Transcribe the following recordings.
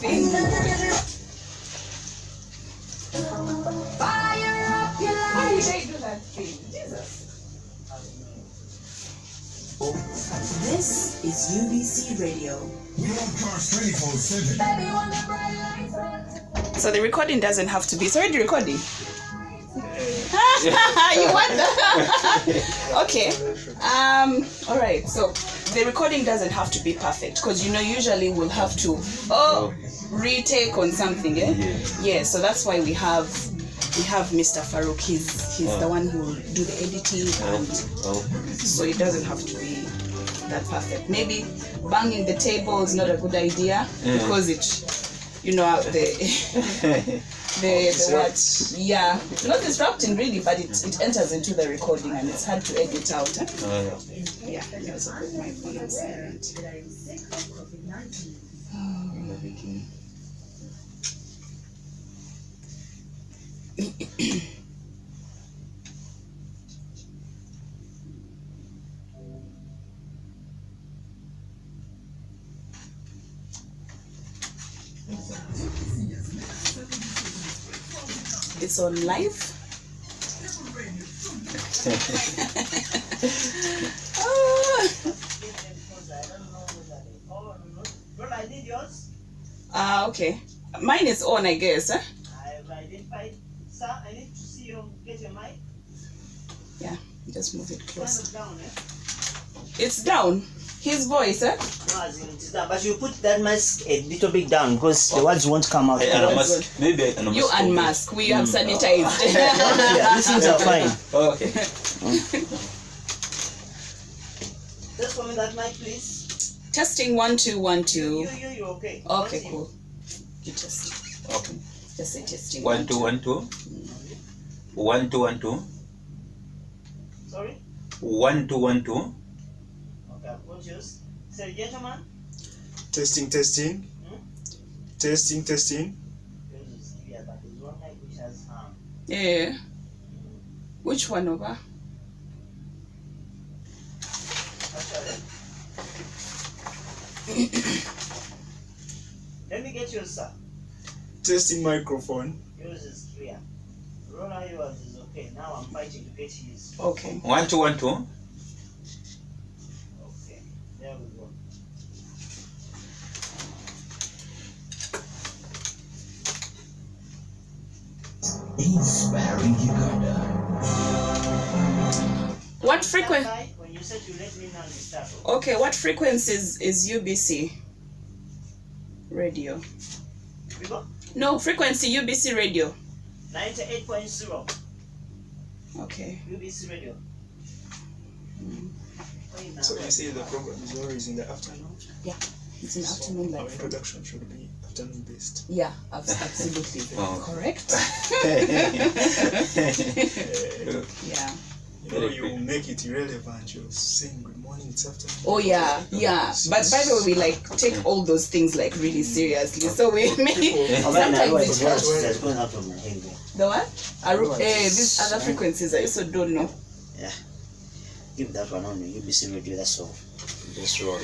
spin. Fire up your life. Why did they do that thing? Jesus. This is UBC Radio. We broadcast 24/7. So the recording doesn't have to be. It's already recording. You wonder? Okay. All right. So the recording doesn't have to be perfect because usually we'll have to retake on something. Yeah. So that's why we have Mr. Farouk. He's the one who will do the editing, and so it doesn't have to be that perfect. Maybe banging the table is not a good idea because it, the what? Yeah, not disrupting really, but it enters into the recording and it's hard to edit out. Yeah, I also put my phone on silent. It's on live. Okay. Mine is on, I guess. I've identified. Sir, I need to see you get your mic. Yeah, just move it close. Turn it down, It's down. His voice, No, as in, it's down. But you put that mask a little bit down because the words won't come out. Maybe I can You unmask. We have sanitized. Yeah, these things are fine. Okay. Just for me that mic, please. Testing 1 2 1 2. You're okay. Okay, cool. You test. Okay. Just say testing. 1 2 1 2. 1 2 1 2. Sorry? 1 2 1 2. Okay, I've got yours. Say, gentlemen. Testing. Hmm? Testing. Yours is clear, but there's one mic which has Yeah. Which one over? Actually. Let me get yours, sir. Testing microphone. Yours is clear. Rona, yours is okay. Now I'm fighting to get his. Okay. 1 2 1 2. Okay. There we go. Inspiring Uganda. What frequency? When you said you let me know, you start. Okay, what frequency is UBC radio? We go. No, frequency UBC radio. 98.0 Okay. UBC radio. So you say the program is always in the afternoon? Yeah, it's an afternoon Our live. introduction should be afternoon based. Yeah, absolutely. Correct. Yeah. You make it irrelevant. You're saying good morning, it's afternoon. Oh yeah. But by the way, we take all those things really seriously. So we sometimes it's That's going out of my head. the what? These other frequencies I also don't know. Yeah. Give that one on UBC radio, that's all. This roll.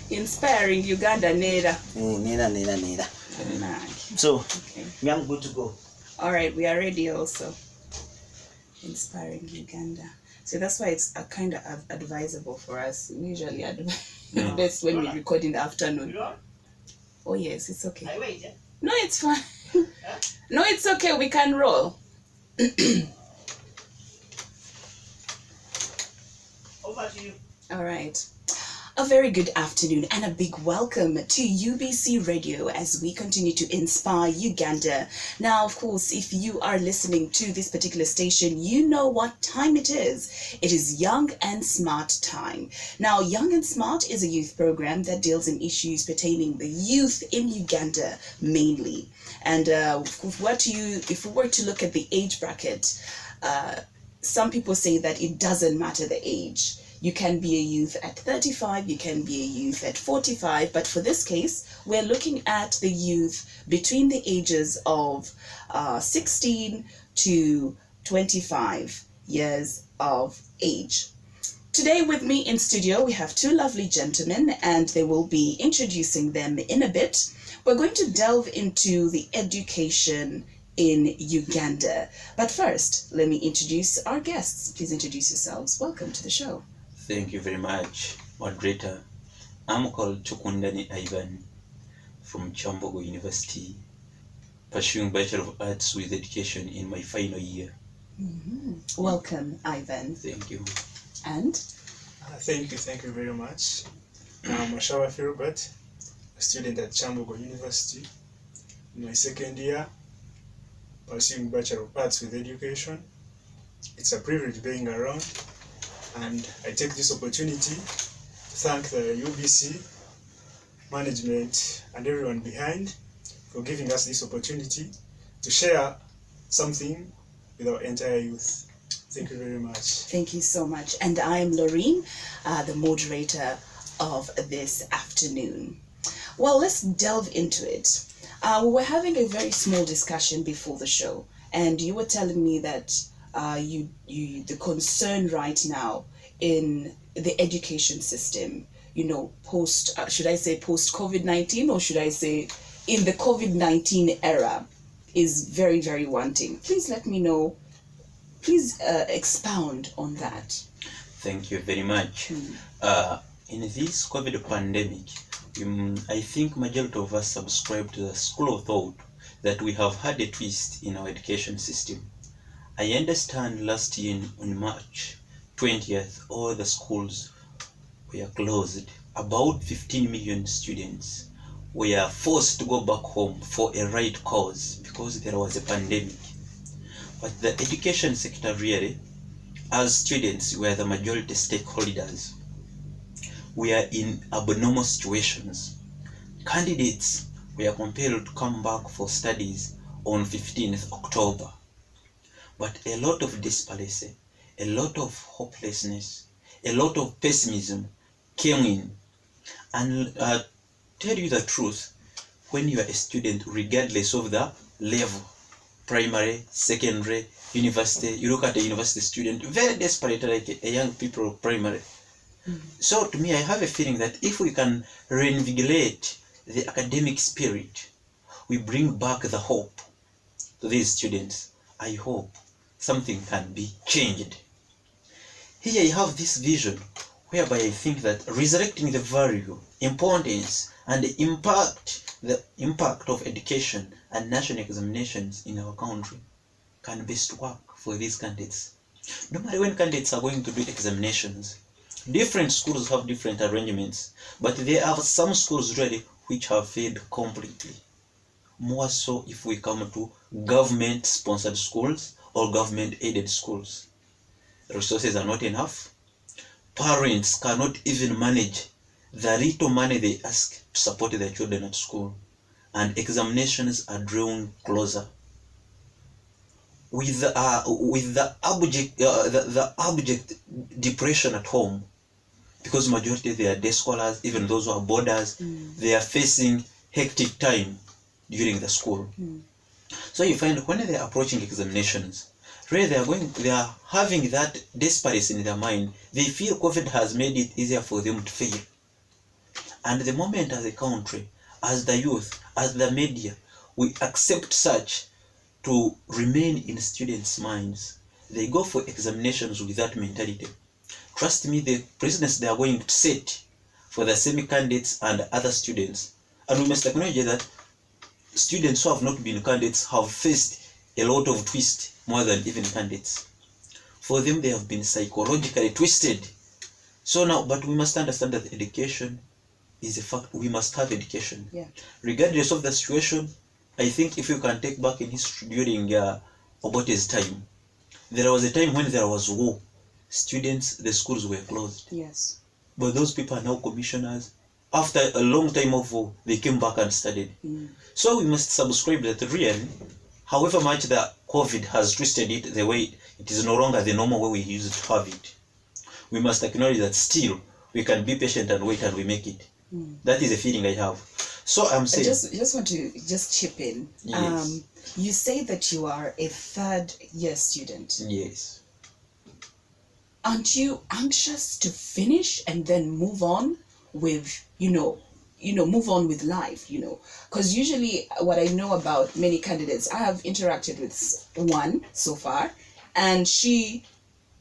Inspiring Uganda Nera. Nera. So, Okay. I'm good to go. All right, we are ready also. Inspiring Uganda. So that's why it's a kind of advisable for us. We usually best when we record in the afternoon. Oh yes, it's okay. I wait, yeah? No, it's fine. No, it's okay. We can roll. Over to you. All right. A very good afternoon and a big welcome to UBC Radio as we continue to inspire Uganda. Now, of course, if you are listening to this particular station, you know what time it is. It is Young and Smart time. Now, Young and Smart is a youth program that deals in issues pertaining the youth in Uganda mainly. And if we were to look at the age bracket, some people say that it doesn't matter the age. You can be a youth at 35, you can be a youth at 45, but for this case, we're looking at the youth between the ages of 16 to 25 years of age. Today with me in studio, we have two lovely gentlemen, and they will be introducing them in a bit. We're going to delve into the education in Uganda. But first, let me introduce our guests. Please introduce yourselves. Welcome to the show. Thank you very much, moderator. I'm called Chukundani Ivan from Chambogo University, pursuing Bachelor of Arts with Education in my final year. Welcome, Ivan. Thank you. And Thank you very much. I'm Oshawa Philbert, a student at Chambogo University in my second year, pursuing Bachelor of Arts with Education. It's a privilege being around, and I take this opportunity to thank the UBC management and everyone behind for giving us this opportunity to share something with our entire youth. Thank you very much. thank you so much. And I'm Lorene, the moderator of this afternoon. Well, let's delve into it. We were having a very small discussion before the show, and you were telling me that the concern right now in the education system, post, should I say post COVID-19, or should I say in the COVID-19 era, is very, very wanting. Please let me know. Please expound on that. Thank you very much. In this COVID pandemic, I think majority of us subscribe to the school of thought that we have had a twist in our education system. I understand last year on March 20th, all the schools were closed. About 15 million students were forced to go back home for a right cause because there was a pandemic. But the education sector really, as students, were the majority stakeholders. We are in abnormal situations. Candidates were compelled to come back for studies on 15th October. But a lot of disparity, a lot of hopelessness, a lot of pessimism came in. And tell you the truth, when you are a student, regardless of the level, primary, secondary, university, you look at a university student, very desperate, like a young people of primary. So to me, I have a feeling that if we can reinvigorate the academic spirit, we bring back the hope to these students. I hope something can be changed. Here you have this vision whereby I think that resurrecting the value, importance, and the impact of education and national examinations in our country can best work for these candidates. Normally when candidates are going to do examinations, different schools have different arrangements, but there are some schools really which have failed completely. More so if we come to government-sponsored schools or government-aided schools. Resources are not enough. Parents cannot even manage the little money they ask to support their children at school, and examinations are drawing closer. With the abject depression at home, because majority they are day scholars, even those who are boarders, they are facing hectic time during the school. So you find when they are approaching examinations, really they are having that desperation in their mind. They feel COVID has made it easier for them to fail. And the moment as a country, as the youth, as the media, we accept such to remain in students' minds, they go for examinations with that mentality. Trust me, the precedents they are going to set for the same candidates and other students. And we must acknowledge that students who have not been candidates have faced a lot of twist more than even candidates. For them, they have been psychologically twisted. So now, but we must understand that education is a fact. We must have education. Yeah. Regardless of the situation, I think if you can take back in history during Obote's time, there was a time when there was war. Students, the schools were closed. Yes. But those people are now commissioners. After a long time of war, they came back and studied. So we must subscribe that really, however much the COVID has twisted it the way it is no longer the normal way we used to have it, we must acknowledge that still we can be patient and wait and we make it. That is a feeling I have. So I'm saying, I just want to chip in. Yes. You say that you are a third year student. yes. aren't you anxious to finish and then move on with, move on with life, because usually what I know about many candidates, I have interacted with one so far, and she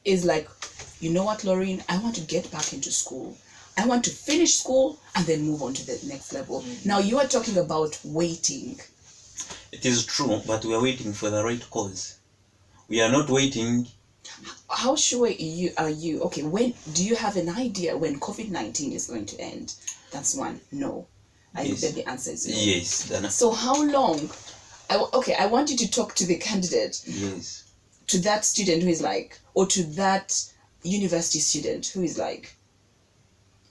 is like, you know what, Laureen, I want to get back into school. I want to finish school and then move on to the next level. Now you are talking about waiting. It is true, but we are waiting for the right cause. We are not waiting. How sure are you? Okay, when do you have an idea when COVID-19 is going to end? That's one. No. I Yes. bet the answer is no. Yes, Dana. So how long? I want you to talk to the candidate, Yes. to that student who is like, or to that university student who is like,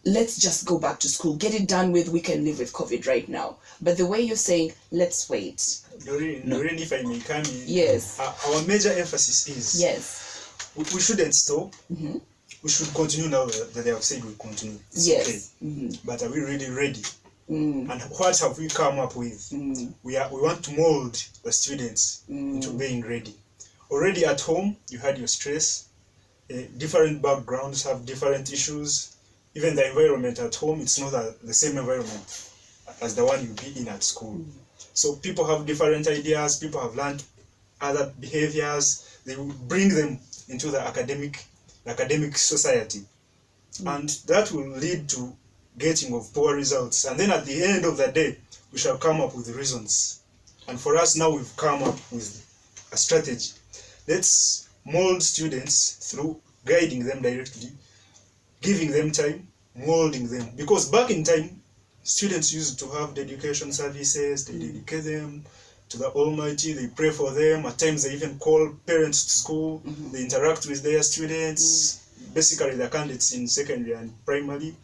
let's just go back to school, get it done with, we can live with COVID right now. But the way you're saying, let's wait. Doreen, if I may come in, Yes. our major emphasis is Yes. we shouldn't stop. Mm-hmm. We should continue now that they have said we continue. It's Yes. okay. Mm-hmm. But are we really ready? Mm. And what have we come up with? Mm. We want to mold the students into being ready. Already at home, you had your stress. Different backgrounds have different issues. Even the environment at home, it's not the same environment as the one you be in at school. So people have different ideas. People have learned other behaviors. They will bring them into the academic society, and that will lead to getting of poor results. And then at the end of the day, we shall come up with reasons. And for us now, we've come up with a strategy. Let's mold students through guiding them directly, giving them time, molding them. Because back in time, students used to have dedication services. They dedicate them to the Almighty. They pray for them. At times, they even call parents to school. They interact with their students. Basically, the candidates in secondary and primary,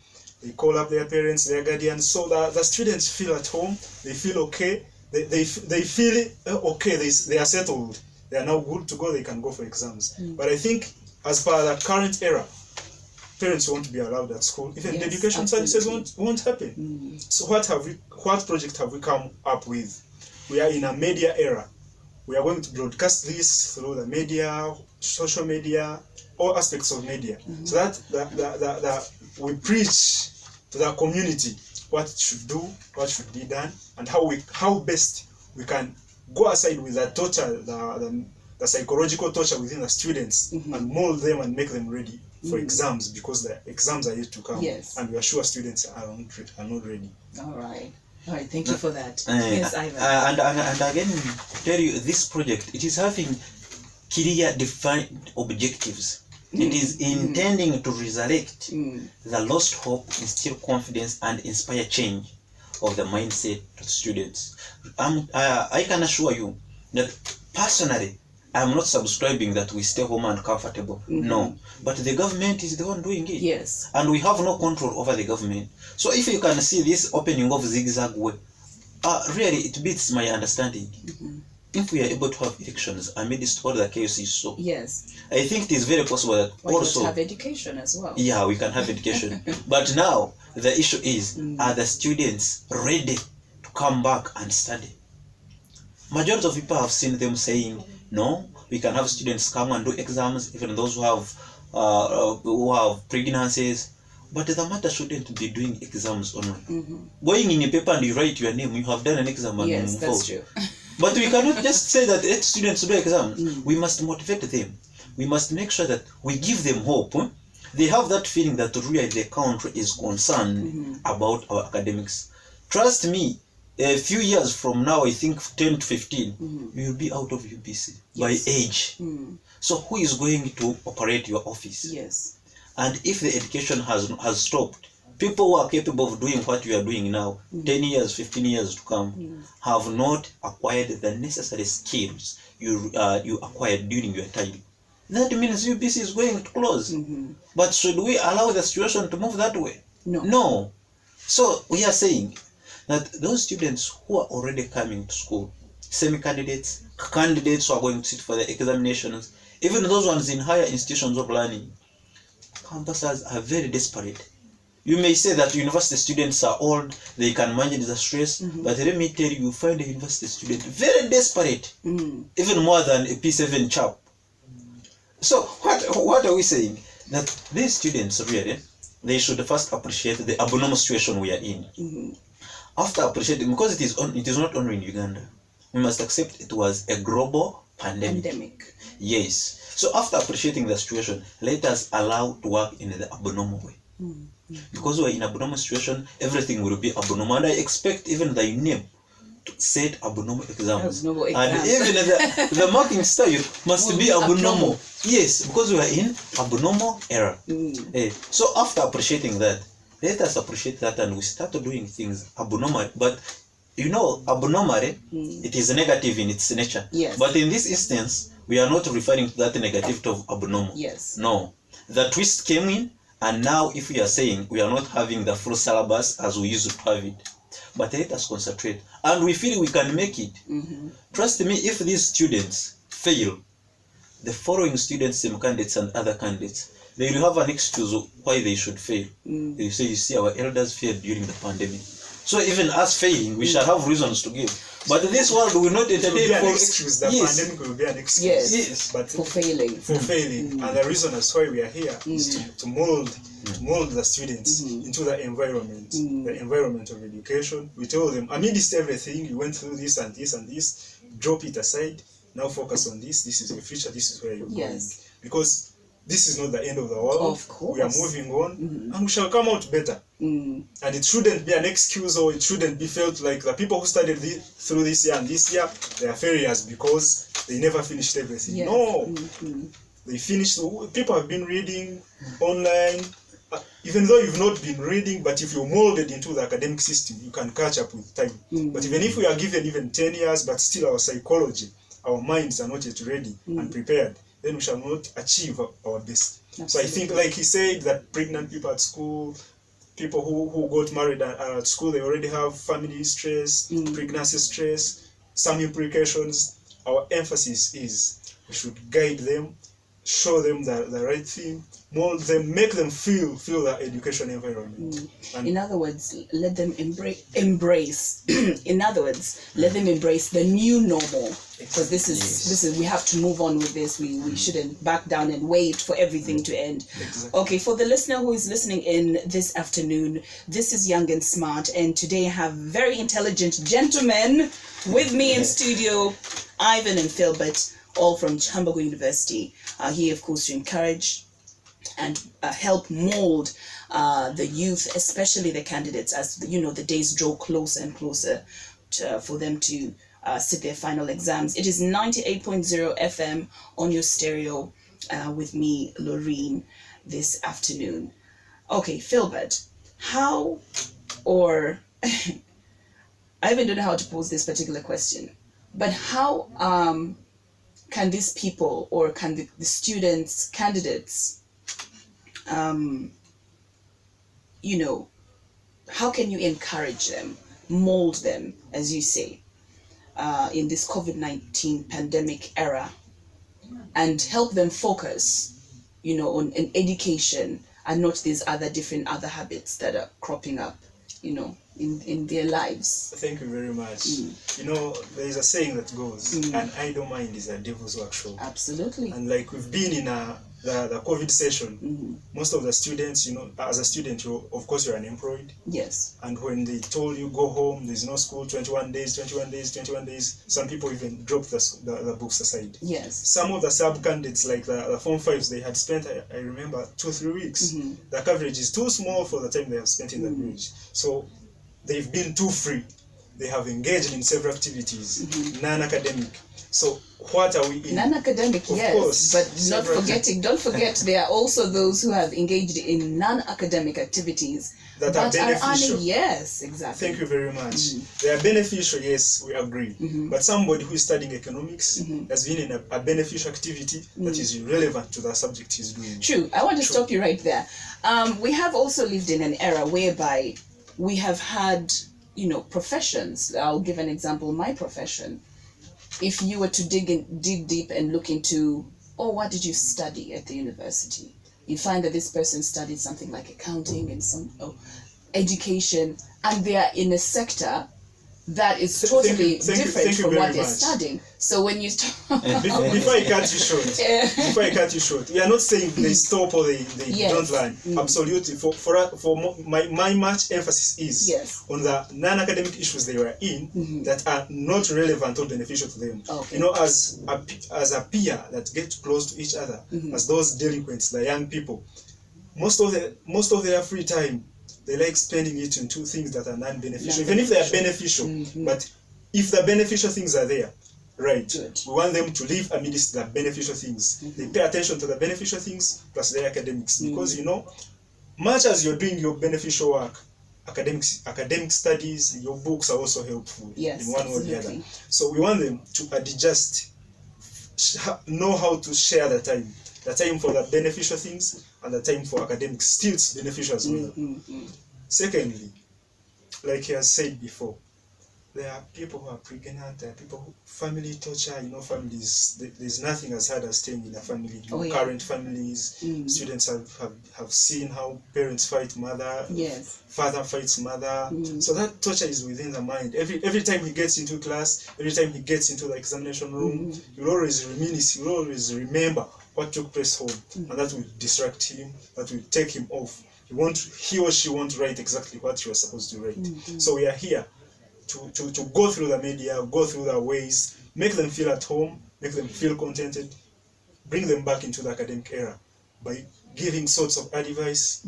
they call up their parents, their guardians, so that the students feel at home. They feel okay. They feel okay. They are settled. They are now good to go. They can go for exams. But I think, as per the current era, parents won't be allowed at school. Even Yes, education absolutely. services won't happen. So what project have we come up with? We are in a media era. We are going to broadcast this through the media, social media, all aspects of media, so that we preach to the community what it should do, what should be done, and how best we can go aside with the torture, the psychological torture within the students, and mold them and make them ready for exams, because the exams are yet to come. Yes. And we are sure students are not ready. All right. Thank you for that. Uh, Yes, Ivan. and again, tell you, this project, it is having clear defined objectives. It is intending to resurrect the lost hope, instill confidence, and inspire change of the mindset of students. I can assure you that personally, I'm not subscribing that we stay home and comfortable. No. But the government is the one doing it. Yes. And we have no control over the government. So if you can see this opening of zigzag way, really it beats my understanding. If we are able to have elections amidst all the chaos is so, Yes. I think it is very possible that Why not also, have education as well? yeah, we can have education. But now the issue is, are the students ready to come back and study? Majority of people have seen them saying, no, we can have students come and do exams, even those who have pregnancies. But the matter shouldn't be doing exams only. Going in a paper and you write your name, you have done an exam and Yes, move that's forward. true. But we cannot just say that let students do exams. We must motivate them. We must make sure that we give them hope. They have that feeling that really the country is concerned about our academics. Trust me, a few years from now, I think 10 to 15, you will be out of UBC by age. So who is going to operate your office? Yes. And if the education has stopped, people who are capable of doing what we are doing now, 10 years, 15 years to come, have not acquired the necessary skills you acquired during your time. That means UBC is going to close. But should we allow the situation to move that way? No. No. So we are saying that those students who are already coming to school, semi-candidates, candidates who are going to sit for the examinations, even those ones in higher institutions of learning, campuses are very desperate. You may say that university students are old, they can manage the stress, but let me tell you, you find a university student very desperate, even more than a P7 chap. So what are we saying? that these students really, they should first appreciate the abnormal situation we are in. Mhm. After appreciating, because it is not only in Uganda, we must accept it was a global pandemic. Yes. So after appreciating the situation, let us allow to work in the abnormal way. Because we're in abnormal situation, everything will be abnormal. And I expect even the UNEP to set abnormal exams. Abnormal And exams. even the marking style must Will be be abnormal. abnormal. Yes, because we are in abnormal era. So after appreciating that, let us appreciate that and we start doing things abnormal. But you know, abnormally, it is negative in its nature. Yes. But in this instance, we are not referring to that negativity of abnormal. Yes. No. The twist came in, and now if we are saying we are not having the full syllabus as we used to have it, but let us concentrate. And we feel we can make it. Trust me, if these students fail, the following students, same candidates and other candidates, they will have an excuse of why they should fail. They say, you see, our elders failed during the pandemic. So even us failing, we shall have reasons to give. But this world will not It will be entertain an for excuse. The yes. pandemic will be an excuse. Yes. But For failing. for failing. And the reason that's why we are here is to mold the students into the environment of education. We tell them, amidst everything, you went through this and this and this, drop it aside, now focus on this is your future, this is where you're going. Because this is not the end of the world. Of course. We are moving on and we shall come out better. And it shouldn't be an excuse, or it shouldn't be felt like the people who studied through this year and this year, they are failures because they never finished everything. Yes. No, they finished. People have been reading online, even though you've not been reading, but if you're molded into the academic system, you can catch up with time. But even if we are given even 10 years, but still our psychology, our minds are not yet ready and prepared, then we shall not achieve our best. Absolutely. So I think, like he said, that pregnant people at school, people who got married at school, they already have family stress, pregnancy stress, some implications. Our emphasis is we should guide them, show them the right thing, mold them, make them feel the education environment. And In other words, let them embrace. In other words, let them embrace the new normal. Because this is we have to move on with this. We shouldn't back down and wait for everything to end. Exactly. Okay, for the listener who is listening in this afternoon, this is Young and Smart, and today I have very intelligent gentlemen with me in studio, Ivan and Philbert, all from Chambogo University. Here, of course, to encourage and help mold the youth, especially the candidates, as the days draw closer and closer for them to sit their final exams. It is 98.0 FM on your stereo with me, Loreen, this afternoon. Okay, Philbert, how, or I even don't know how to pose this particular question, but how can these people, or can the students, candidates, how can you encourage them, mold them, as you say, in this COVID-19 pandemic era, and help them focus, on an education and not these other habits that are cropping up, in their lives? thank you very much. There is a saying that goes, an idle mind is a devil's workshop. Absolutely. And like we've been in the COVID session, most of the students, as a student, of course you're unemployed. Yes. And when they told you go home, there's no school, 21 days, some people even dropped the books aside. Yes. Some of the sub-candidates, like the Form 5s, they had spent, I remember, 2-3 weeks. The coverage is too small for the time they have spent in the village. So they've been too free. They have engaged in several activities, non-academic. So what are we in? Non-academic, Of yes, course, but don't forget there are also those who have engaged in non-academic activities That are beneficial. earning, yes, exactly. Thank you very much. They are beneficial, yes, we agree. But somebody who is studying economics has been in a beneficial activity that is relevant to the subject he's doing. True. I want to stop you right there. We have also lived in an era whereby we have had, professions. I'll give an example. My profession. If you were to dig deep and look into, what did you study at the university? You find that this person studied something like accounting and some education, and they are in a sector that is Thank totally you- thank you- different thank you from very what they're much. studying. So when you start, Before I cut you short, we are not saying they stop or they Yes. don't learn. Absolutely. My much emphasis is Yes. on the non-academic issues they were in that are not relevant or beneficial to them. Okay. You know, as a peer that get close to each other, as those delinquents, the young people, most of their free time they like spending it into things that are non-beneficial, even if they are beneficial. But if the beneficial things are there, right, Good. we want them to live amidst the beneficial things. They pay attention to the beneficial things plus their academics, because you know, much as you're doing your beneficial work, academic studies, your books are also helpful Yes, in one way or the absolutely. other. So we want them to adjust, know how to share the time for the beneficial things and the time for academics. Still, it's beneficial as well. Secondly, like he has said before, there are people who are pregnant, there are people who, family torture, you know, families, there's nothing as hard as staying in a family. Oh, yeah. Current families, students have seen how parents fight mother, Yes. father fights mother. So that torture is within the mind. Every time he gets into class, every time he gets into the examination room, you'll always reminisce, you'll always remember what took place home, and that will distract him, that will take him off. He or she won't write exactly what you are supposed to write. So we are here to go through the media, go through the ways, make them feel at home, make them feel contented, bring them back into the academic era by giving sorts of advice,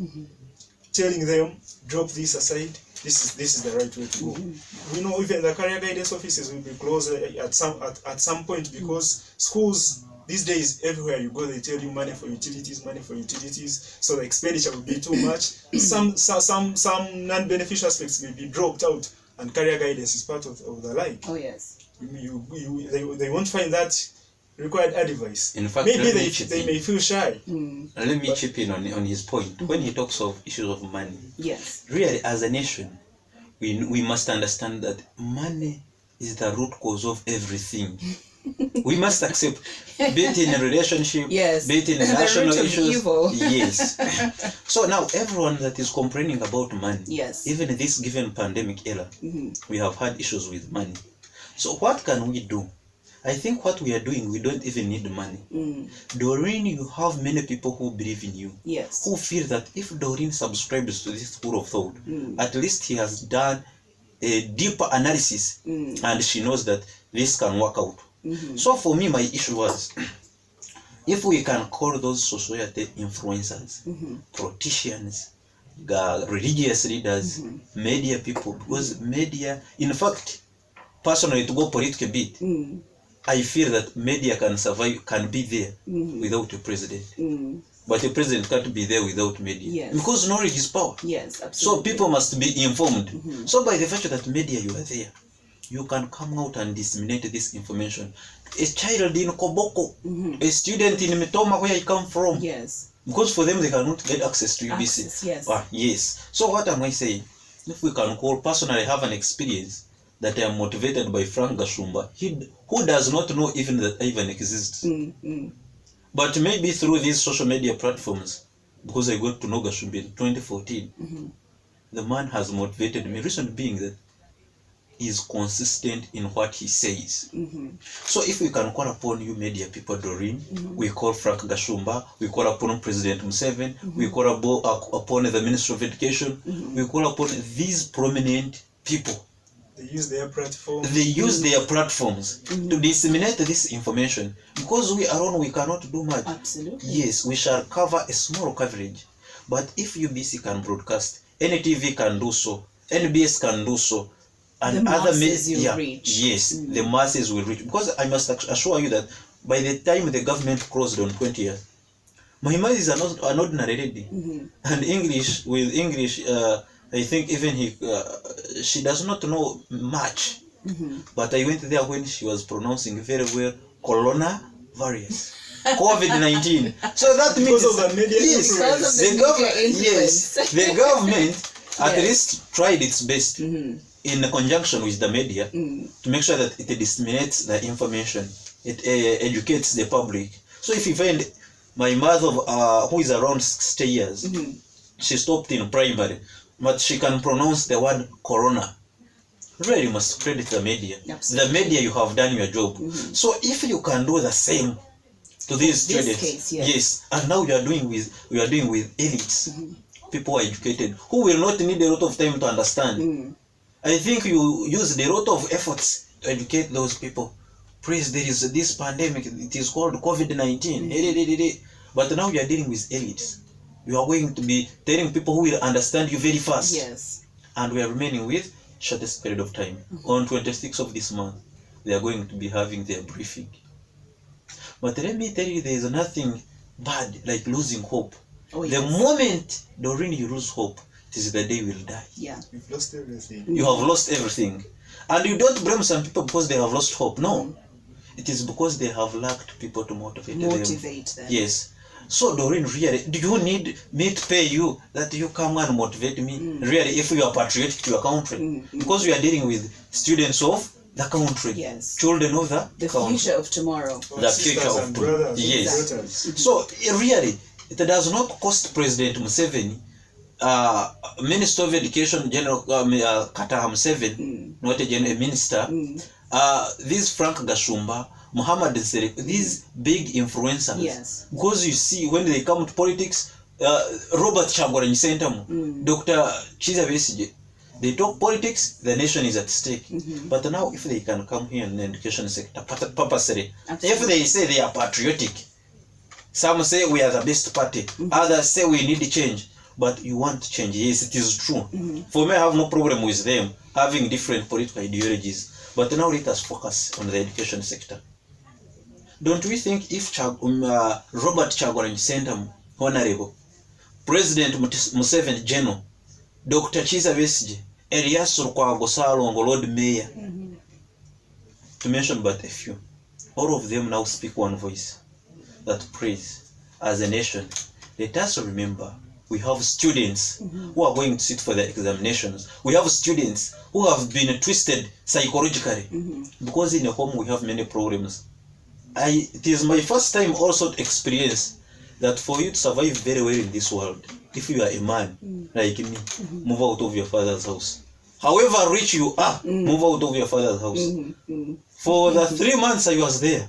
telling them, drop this aside, this is the right way to go. You know, even the career guidance offices will be closed at some point, because schools these days, everywhere you go, they tell you money for utilities, so the expenditure will be too much. Some non-beneficial aspects may be dropped out, and career guidance is part of the life. Oh yes. They won't find that required advice. In fact, maybe let me chip they in. may feel shy. Let me chip in on his point. When he talks of issues of money, Yes. really, as a nation, we must understand that money is the root cause of everything. We must accept, be it in a relationship, Yes. be it in a The national root of issues. evil. Yes. So now everyone that is complaining about money, Yes. even in this given pandemic era, we have had issues with money. So what can we do? I think what we are doing, we don't even need money. Doreen, you have many people who believe in you, Yes. who feel that if Doreen subscribes to this school of thought, at least he has done a deeper analysis and she knows that this can work out. So for me, my issue was, if we can call those society influencers, politicians, religious leaders, media people, because media, in fact, personally, to go political bit, I feel that media can survive, can be there without a president. But a president can't be there without media. Yes. Because knowledge is power. Yes, So absolutely. people must be informed. So by the virtue that media, you are there, you can come out and disseminate this information. A child in Koboko, a student in Mitoma, where you come from, Yes. because for them they cannot get access to UBC. Access, yes. Yes. So what am I saying? If we can call, personally have an experience that I am motivated by Frank Gashumba, who does not know even that Ivan exists. But maybe through these social media platforms, because I got to know Gashumba in 2014, the man has motivated me. Reason being that he is consistent in what he says. So if we can call upon you media people, Doreen, we call Frank Gashumba, we call upon President Museveni, we call upon the Minister of Education, we call upon these prominent people. They use their platform. They use their platforms to disseminate this information. Because we alone, we cannot do much. Absolutely. Yes, we shall cover a small coverage. But if UBC can broadcast, NTV can do so, NBS can do so, and The other masses you media, reach. yes, the masses will reach. Because I must assure you that by the time the government closed on 20th, Muhammad is an ordinary lady. And with English, I think even she does not know much. But I went there when she was pronouncing very well coronavirus, COVID-19. So that means Because of the media yes, influence. Because of the the government, media yes, influence. the government at Yes. least tried its best in conjunction with the media to make sure that it disseminates the information, it educates the public. So if you find my mother, who is around 60 years, she stopped in primary, but she can pronounce the word corona. really you must credit the media. Absolutely. The media, you have done your job. So if you can do the same to these This students, case, yes. and now we are doing with elites, people who are educated, who will not need a lot of time to understand. I think you used a lot of efforts to educate those people. Please, there is this pandemic, it is called COVID-19. But now you are dealing with elites. You are going to be telling people who will understand you very fast. Yes. And we are remaining with shortest period of time. On 26th of this month, they are going to be having their briefing. But let me tell you, there is nothing bad like losing hope. Oh, The yes. moment, Doreen, you lose hope, it is the day you will die. Yeah. We've lost everything. You have lost everything. And you don't blame some people because they have lost hope. No. It is because they have lacked people to motivate them. Motivate them. Yes. So Doreen, really, do you need me to pay you that you come and motivate me? Really, if you are patriotic to your country. Because we are dealing with students of the country. Yes. Children of the The country. future of tomorrow. Our The sisters future of and tomorrow. brothers, Yes. daughters. So really, it does not cost President Museveni, Minister of Education General Kataha Museveni, not a minister, this Frank Gashumba, Muhammad Nsere, these big influencers. Yes. Because you see, when they come to politics, Robert Kyagulanyi Ssentamu, Dr. Kizza Besigye, they talk politics, the nation is at stake. But now, if they can come here in the education sector, purposely, if they say they are patriotic, some say we are the best party, others say we need change. But you want change. Yes, it is true. For me, I have no problem with them having different political ideologies. But now let us focus on the education sector. Don't we think if Robert Kyagulanyi Ssentamu, Honorable, President Museveni General, Dr. Kizza Besigye, Elias Lukwago Ssaalongo, Lord Mayor, to mention but a few, all of them now speak one voice. That praise as a nation. Let us remember we have students who are going to sit for the examinations. We have students who have been twisted psychologically because in a home we have many problems. It is my first time also to experience that for you to survive very well in this world, if you are a man like me, move out of your father's house. However rich you are, move out of your father's house. For the 3 months I was there,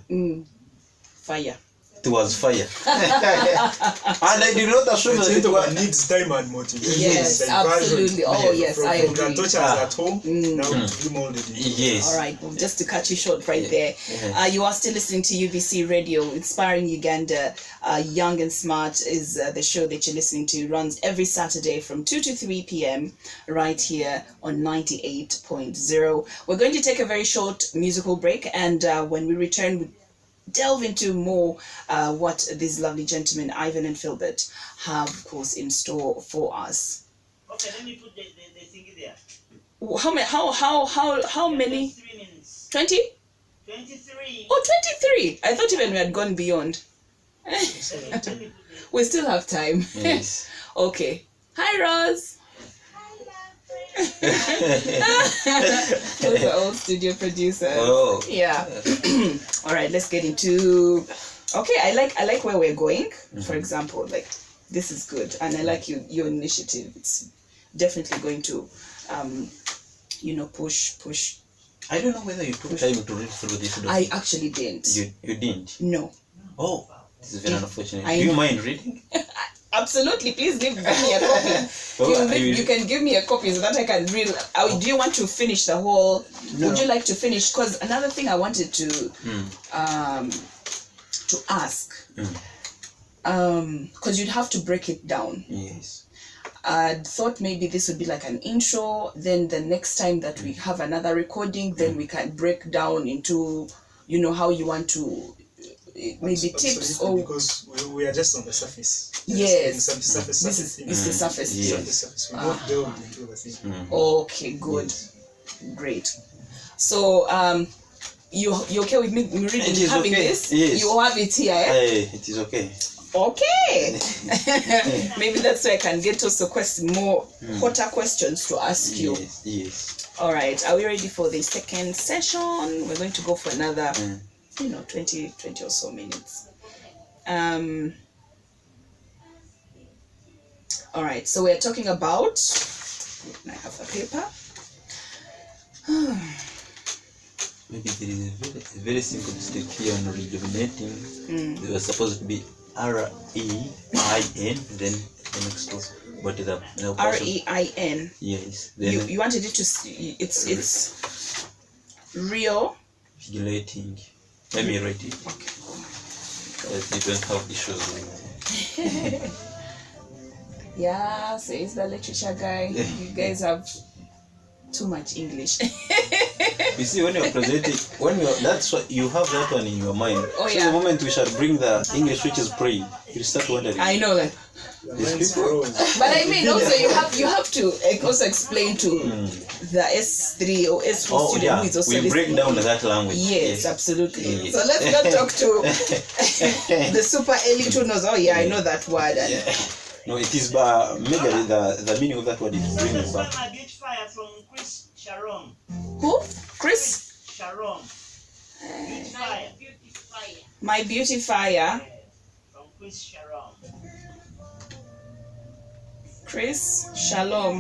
Fire. it was fire. And I did not assume The that it gentleman was. needs time and motivation. Yes, Diversion. absolutely. Oh, yes, from, I from the agree. tortures at home, now to be molded into. Yes. All right, well, just to cut you short right there, you are still listening to UBC Radio, Inspiring Uganda. Young and Smart is the show that you're listening to. Runs every Saturday from 2 to 3 p.m. right here on 98.0. We're going to take a very short musical break, and when we return, we delve into more what these lovely gentlemen, Ivan and Philbert, have, of course, in store for us. Okay, let me put the thing there. How many? How many? 3 minutes. 20? 23. Oh, 23. I thought even we had gone beyond. We still have time. Yes. Okay. Hi, Rose. Those are all studio producers. Oh. Yeah. All right, let's get into. Okay, I like where we're going. For example, like this is good, and I like your initiative. It's definitely going to, push. I don't know whether you took time to read through this document. I actually didn't. You didn't? No. Oh, this is very unfortunate. I Do you know. mind reading? Absolutely, please give me a copy. Oh, You can give me a copy so that I can read. Do you want to finish the whole? No. Would you like to finish? Because another thing I wanted to ask, because you'd have to break it down. Yes. I thought maybe this would be like an intro. Then the next time that we have another recording, then we can break down into, how you want to. Maybe tips or because we are just on the surface. Yes. Some surface. this is the surface. Yes. Surface, surface. We don't delve into the thing. Okay, good, great. So you okay with me reading It is having okay. this? Yes. You have it here. Eh? Hey, it is okay. Okay. Maybe that's why I can get also more hotter questions to ask you. Yes, yes. All right. Are we ready for the second session? We're going to go for another, 20 or so minutes. All right. So we're talking about. I have a paper. Maybe there is a very simple mistake here on rejuvenating. There was supposed to be REIN, then the next one. But the REIN. Yes. Then You wanted it to it's real. regulating. Let me write it. Okay. You don't have issues with Yeah, says the literature guy. You guys have too much English. You see, when you're presenting, that's what you have that one in your mind. Oh, So yeah. the moment we shall bring the English which is praying, you start wondering. I know that. These Mine's people. froze. But I mean, also you have to also explain to the S3 or S4 Oh student yeah, who is also we break listening. down that language. Yes, absolutely. Yes. So let's not talk to the super elite who knows. Oh yeah, I know that word. And Yeah. No, it is majorly the meaning of that word is bringing back. My beautifier from Chris Sharon. who? Chris, Sharon. Beautifier. my beautifier. From Chris Sharon. Chris, shalom.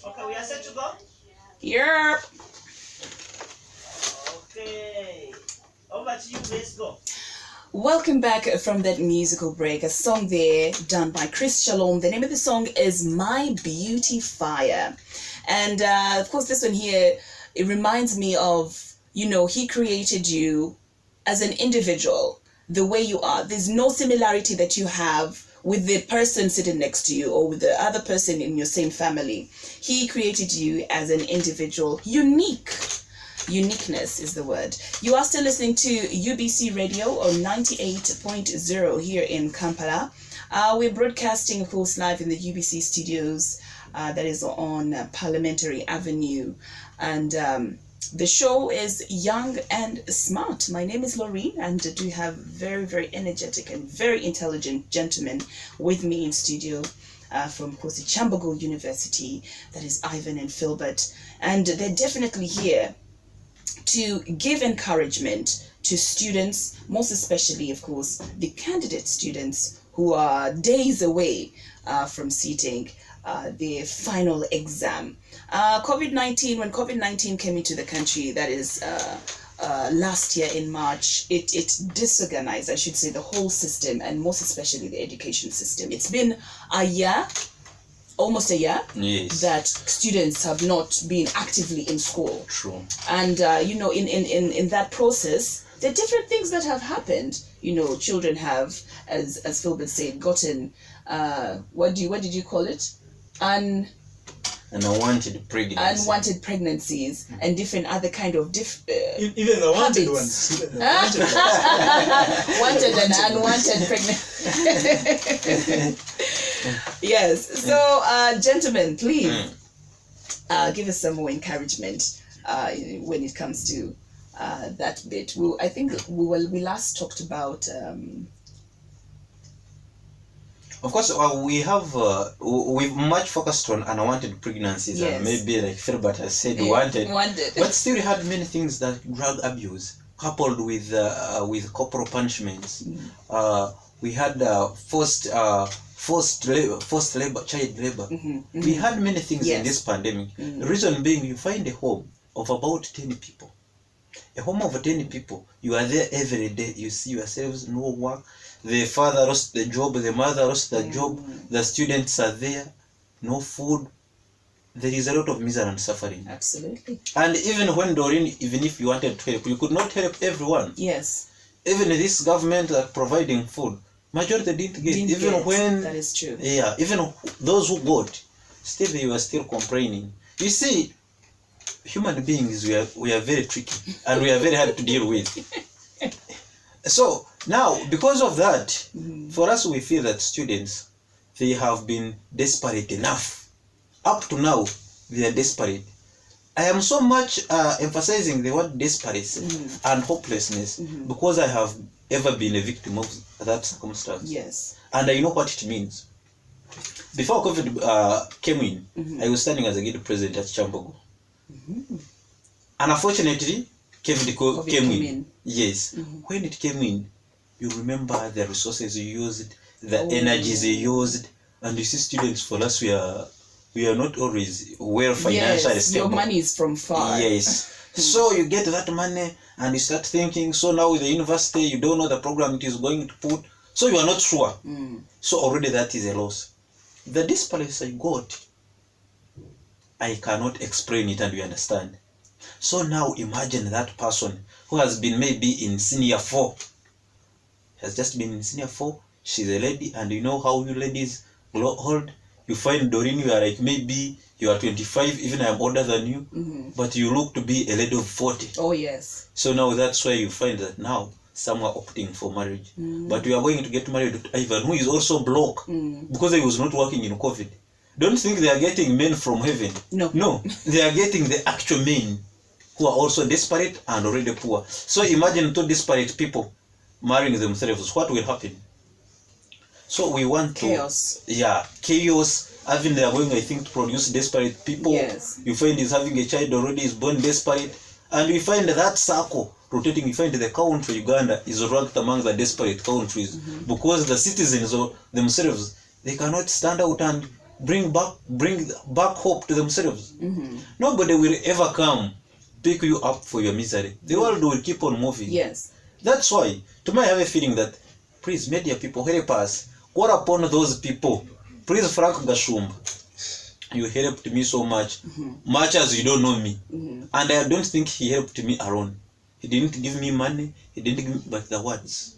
Okay, we are set to go? Yep. Okay. Over to you, let's go. Welcome back from that musical break. A song there done by Chris Shalom. The name of the song is My Beautifier. And of course, this one here, it reminds me of, he created you as an individual, the way you are. There's no similarity that you have with the person sitting next to you or with the other person in your same family. He created you as an individual, unique. Uniqueness is the word. You are still listening to UBC Radio on 98.0 here in Kampala. We're broadcasting, of course, live in the UBC studios. That is on Parliamentary Avenue. And the show is Young and Smart. My name is Laureen, and I do have very, very energetic and very intelligent gentlemen with me in studio. From, of course, the Chambogo University. That is Ivan and Philbert. And they're definitely here to give encouragement to students, most especially, of course, the candidate students who are days away from sitting their final exam. COVID-19, when COVID-19 came into the country, that is last year in March, it disorganized, I should say, the whole system, and most especially the education system. It's been a year, almost a year, Yes. that students have not been actively in school. True. And in that process, there are different things that have happened. Children have, as Philbert said, gotten what did you call it? Unwanted pregnancy. Unwanted pregnancies and different other kind of Even the wanted habits. ones. Even the wanted ones. wanted and unwanted pregnancy. Yes. So, gentlemen, please give us some more encouragement when it comes to that bit. I think we last talked about. Of course, we've much focused on unwanted pregnancies, Yes. and maybe like Philbert has said, Wanted. but still we had many things that drug abuse coupled with corporal punishments. We had forced labor, child labor. We had many things Yes. in this pandemic. The reason being, you find a home of about 10 people. A home of 10 people, you are there every day. You see yourselves, no work. The father lost the job, the mother lost the job, the students are there, no food. There is a lot of misery and suffering. Absolutely. And even when Doreen, even if you wanted to help, you could not help everyone. Yes. Even this government providing food, majority didn't get. That is true. Yeah, even those who got, still they were still complaining. You see, human beings, we are very tricky and we are very hard to deal with. So now, because of that, for us, we feel that students, they have been desperate enough. Up to now, they are desperate. I am so much emphasizing the word desperate and hopelessness because I have ever been a victim of that circumstance. Yes. And I know what it means. Before COVID came in, I was standing as a guild president at Chambogo. And unfortunately, COVID came in. Yes. When it came in, you remember the resources you used, the energies you used, and you see students for us, we are we are not always well financially Yes, stable. your money is from far. Yes. So you get that money and you start thinking, so now with the university, you don't know the program it is going to put. So you are not sure. So already that is a loss. The displace I got, I cannot explain it and you understand. So now imagine that person who has been maybe in senior 4, has just been in senior 4, she's a lady, and you know how you ladies hold. You find Doreen, you are like maybe you are 25, even I am older than you, but you look to be a lady of 40. Oh yes. So now that's why you find that now some are opting for marriage. But we are going to get married to Ivan, who is also broke because he was not working in COVID. Don't think they are getting men from heaven. No, they are getting the actual men who are also desperate and already poor. So imagine 2 desperate people marrying themselves. What will happen? So we want to Chaos. Chaos. Even they are going, I think, to produce desperate people. Yes. You find he's having a child already, is born desperate, and we find that circle rotating. We find the country Uganda is ranked among the desperate countries because the citizens themselves, they cannot stand out and bring back hope to themselves. Nobody will ever come pick you up for your misery. The world will keep on moving. Yes. That's why, to me, I have a feeling that, please, media people, help us. Call upon those people. Please, Frank Gashumba, you helped me so much, much as you don't know me. And I don't think he helped me alone. He didn't give me money, he didn't give me, but the words.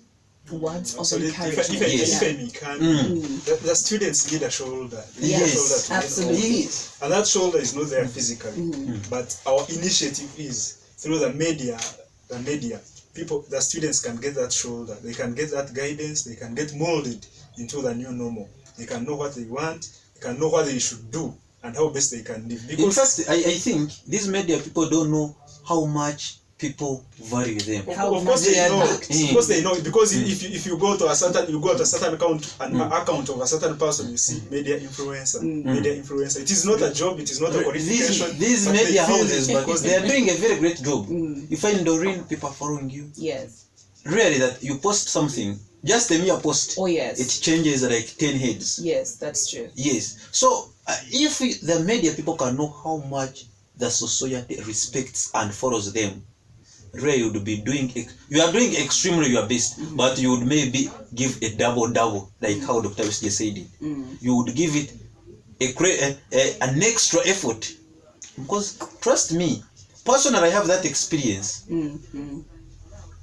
Words of So encouragement. if I can, the students need a shoulder. They need a Yes, shoulder to lean on. absolutely. And that shoulder is not there physically, but our initiative is through the media. People, the students can get that shoulder. They can get that guidance. They can get molded into the new normal. They can know what they want. They can know what they should do and how best they can live. In fact, I think these media people don't know how much people value them. Of course they they know. are Of course they know, because if you go to a certain account, an account of a certain person, you see media influencer. It is not a job. It is not a qualification. These but they media feel houses, it but because they are doing a very great job. You find Doreen, people following you. Yes. Really, that you post something, just a mere post. Oh yes. It changes like 10 heads. Yes, that's true. Yes. So if the media people can know how much the society respects and follows them, really you would be doing, you are doing extremely your best, but you would maybe give a double, like how Dr. Wesge said it. You would give it an extra effort, because trust me, personally I have that experience.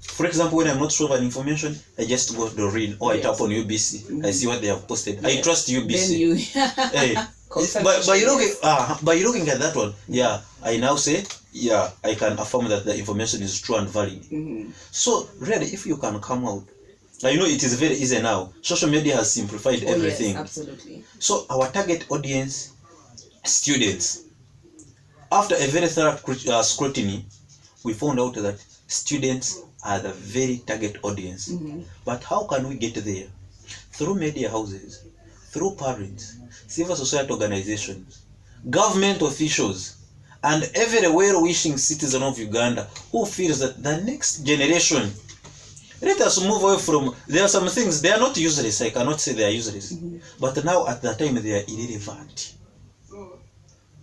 For example, when I'm not sure of an information, I just go to read or I tap on UBC. I see what they have posted. I trust UBC. Then you Hey, by looking at that one, I now say, I can affirm that the information is true and valid. So really, if you can come out, I know it is very easy now. Social media has simplified everything. Yes, absolutely. So our target audience, students. After a very thorough scrutiny, we found out that students are the very target audience. But how can we get there? Through media houses, through parents, civil society organizations, government officials, and every well-wishing citizen of Uganda who feels that the next generation, let us move away from, there are some things, they are not useless, I cannot say they are useless, but now at that time they are irrelevant.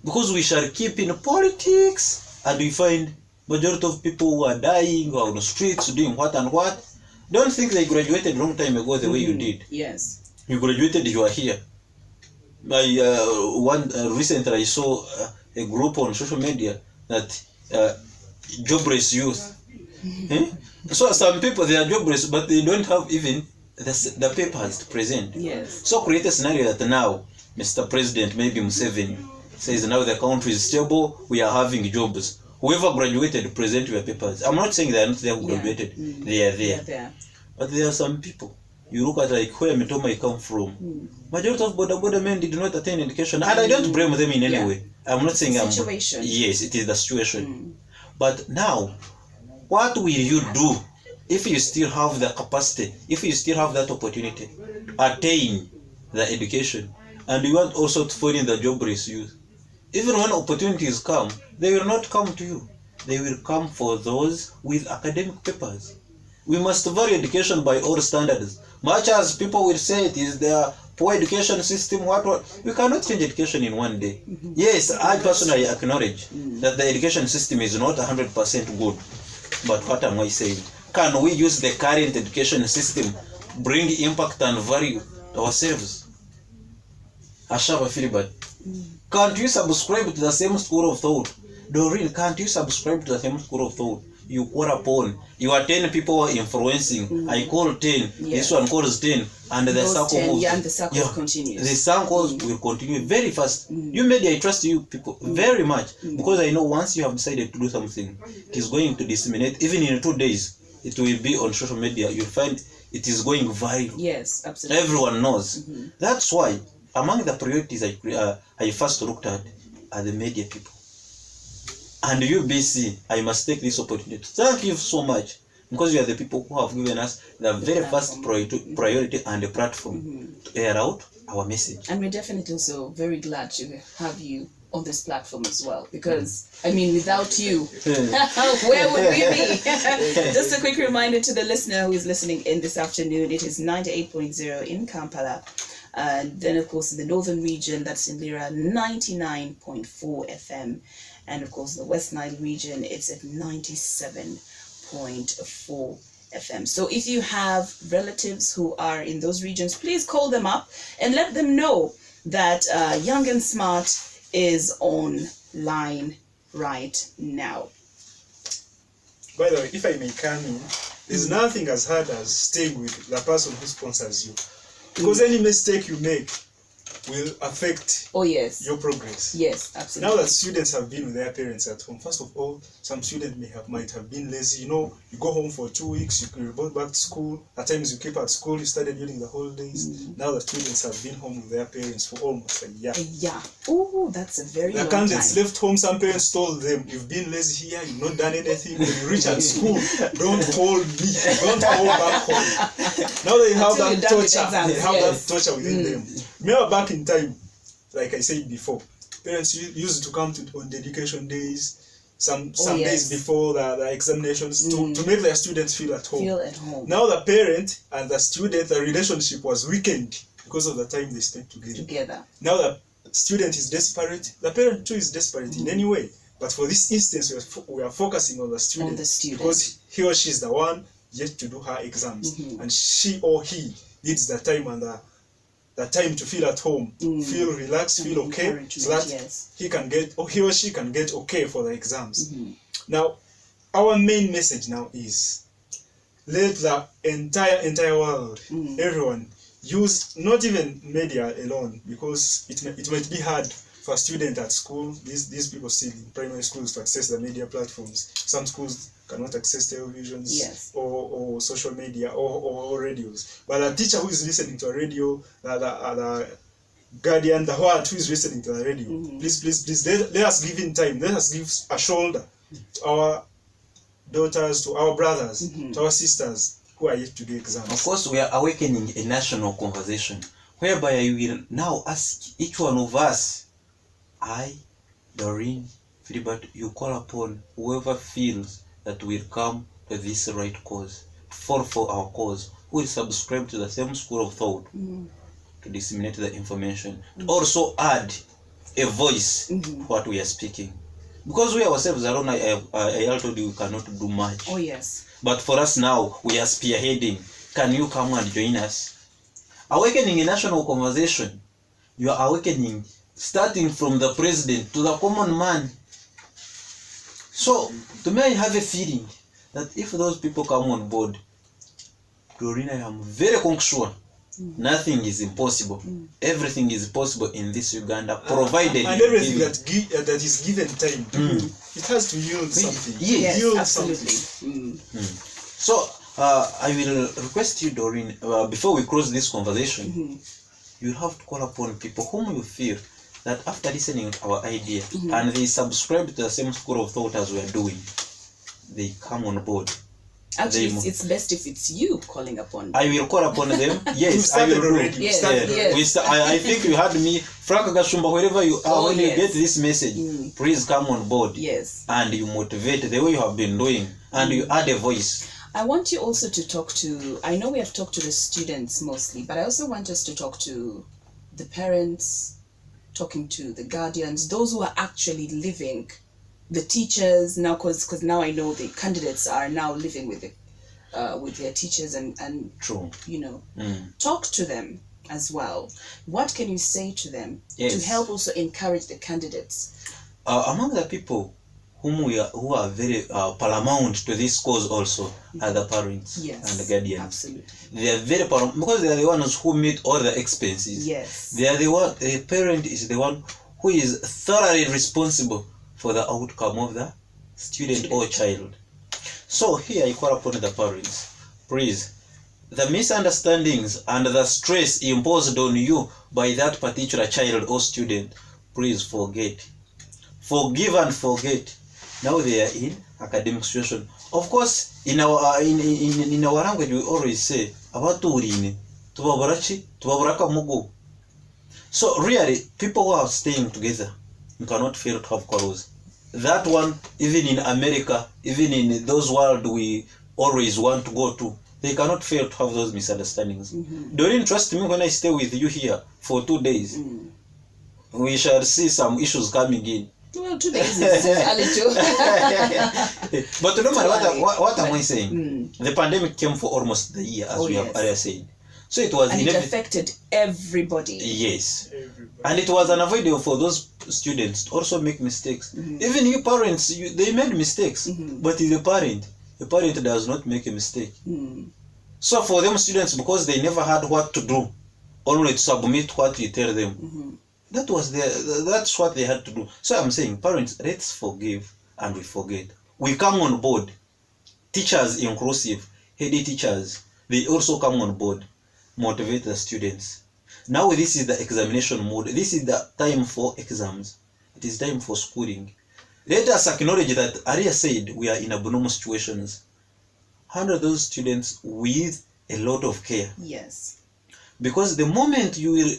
Because we shall keep in politics, and we find majority of people who are dying, who are on the streets, doing what and what. Don't think they graduated long time ago the way you did. Yes. You graduated, you are here. Recently I saw a group on social media that jobless youth. So some people, they are jobless, but they don't have even the papers to present. Yes. So create a scenario that now Mr. President, maybe Museveni, says now the country is stable, we are having jobs. Whoever graduated, present your papers. I'm not saying they are not there who graduated. They are there. But there are some people. You look at like where Mitoma come from. Majority of Boda men did not attain education. And I don't blame them in any way. I'm not saying situation. Yes, it is the situation. But now, what will you do if you still have the capacity, if you still have that opportunity to attain the education, and you want also to fall in the jobless youth? Even when opportunities come, they will not come to you. They will come for those with academic papers. We must value education by all standards. Much as people will say it is their poor education system, what. We cannot change education in one day. Yes, I personally acknowledge that the education system is not 100% good. But what am I saying? Can we use the current education system, bring impact and value to ourselves? Ashaba Philibert, can't you subscribe to the same school of thought? Doreen, can't you subscribe to the same school of thought? You call upon, you are 10 people influencing, I call 10, this one calls 10, and the Those circle 10, moves. and the circle continues. The circles will continue very fast. You media, I trust you people very much, because I know once you have decided to do something, it is going to disseminate. Even in 2 days, it will be on social media. You'll find it is going viral. Yes, absolutely. Everyone knows. That's why among the priorities I first looked at are the media people. And UBC, I must take this opportunity to thank you so much, because you are the people who have given us the very first priority and the platform to air out our message. And we're definitely also very glad to have you on this platform as well, because I mean, without you, where would we be? Just a quick reminder to the listener who is listening in this afternoon, it is 98.0 in Kampala, and then of course in the northern region, that's in Lira, 99.4 FM, and of course the West Nile region, it's at 97.4 FM. So if you have relatives who are in those regions, please call them up and let them know that Young and Smart is online right now. By the way, if I may come in, there's nothing as hard as staying with the person who sponsors you. Because any mistake you make will affect Oh yes. your progress. Yes, Now absolutely. that students have been with their parents at home, first of all, some students might have been lazy. You know, you go home for 2 weeks, you report back to school. At times you keep at school, you started during the holidays. Now the students have been home with their parents for almost a year. Yeah. Oh, that's a very The long candidates time. left home, some parents told them, you've been lazy here, you've not done anything. When you reach at school, don't call me, don't call back home. Now they have Until that you're done with torture, exams, they have yes. that torture within them. Remember back in time, like I said before, parents used to come on dedication days, some yes. days before the examinations to make their students feel at home. Feel at home Now the parent and the student, the relationship was weakened because of the time they spent together. together. Now the student is desperate, the parent too is desperate in any way. But for this instance, we are focusing on the student, On the student. because he or she is the one yet to do her exams, and she or he needs the time and the time to feel at home, feel relaxed, feel okay, so that Yes. he can get, or he or she can get okay for the exams. Now, our main message now is, let the entire world, everyone, use not even media alone, because it might be hard for a student at school, these people still in primary schools, to access the media platforms. Some schools cannot access televisions, Yes. or social media, or radios. But the teacher who is listening to a radio, the guardian, the what who is listening to the radio, please, let us give in time. Let us give a shoulder to our daughters, to our brothers, to our sisters who are yet to do exams. Of course, we are awakening a national conversation, whereby I will now ask each one of us, I, Doreen, Philibert, you call upon whoever feels that will come to this right cause, fall for our cause, who will subscribe to the same school of thought, to disseminate the information, to also add a voice to what we are speaking. Because we ourselves alone, I told you, we cannot do much. Oh yes. But for us now, we are spearheading. Can you come and join us? Awakening a national conversation. You are awakening, starting from the president to the common man. So, to me, I have a feeling that if those people come on board, Doreen, I am very sure nothing is impossible. Everything is possible in this Uganda, provided and you everything give it. that is given time, it has to yield something. Yes, Yield absolutely. something. So, I will request you, Doreen, before we close this conversation, you have to call upon people whom you feel that after listening to our idea and they subscribe to the same school of thought as we are doing, they come on board. Actually, They it's best if it's you calling upon. I will call upon them. We've Yes, I will started do. already. Yes, Started yes. already. I think you heard me. Frank Gashumba, wherever you are, Oh, when yes. you get this message, please come on board Yes. and you motivate the way you have been doing and you add a voice. I want you also to talk to, I know we have talked to the students mostly, but I also want us to talk to the parents, talking to the guardians, those who are actually living, the teachers now, because now I know the candidates are now living with their teachers and True. talk to them as well. What can you say to them Yes. to help also encourage the candidates? Among the people who are very paramount to this cause also are the parents Yes, and the guardians. absolutely. They are very paramount because they are the ones who meet all the expenses. Yes. They are the parent is the one who is thoroughly responsible for the outcome of the student or child. So here I call upon the parents, please, the misunderstandings and the stress imposed on you by that particular child or student, please forget. Forgive and forget. Now they are in academic situation. Of course, in our in our language we always say abaturine tubaburachi tubaburaka mugo. So really, people who are staying together, you cannot fail to have quarrels. That one, even in America, even in those world we always want to go to, they cannot fail to have those misunderstandings. Don't trust me when I stay with you here for 2 days. We shall see some issues coming in. Well, 2 days is a little. But no matter what am I saying? The pandemic came for almost the year, as we have earlier said. So it was And it affected everybody. Yes. Everybody. And it was unavoidable for those students to also make mistakes. Even you parents, they made mistakes. But the parent does not make a mistake. So for them students, because they never had what to do, only to submit what you tell them, that's what they had to do. So I'm saying, parents, let's forgive and we forget. We come on board. Teachers inclusive, head teachers, they also come on board. Motivate the students. Now this is the examination mode. This is the time for exams. It is time for schooling. Let us acknowledge that Aria said we are in abnormal situations. Handle those students with a lot of care. Yes. Because the moment you will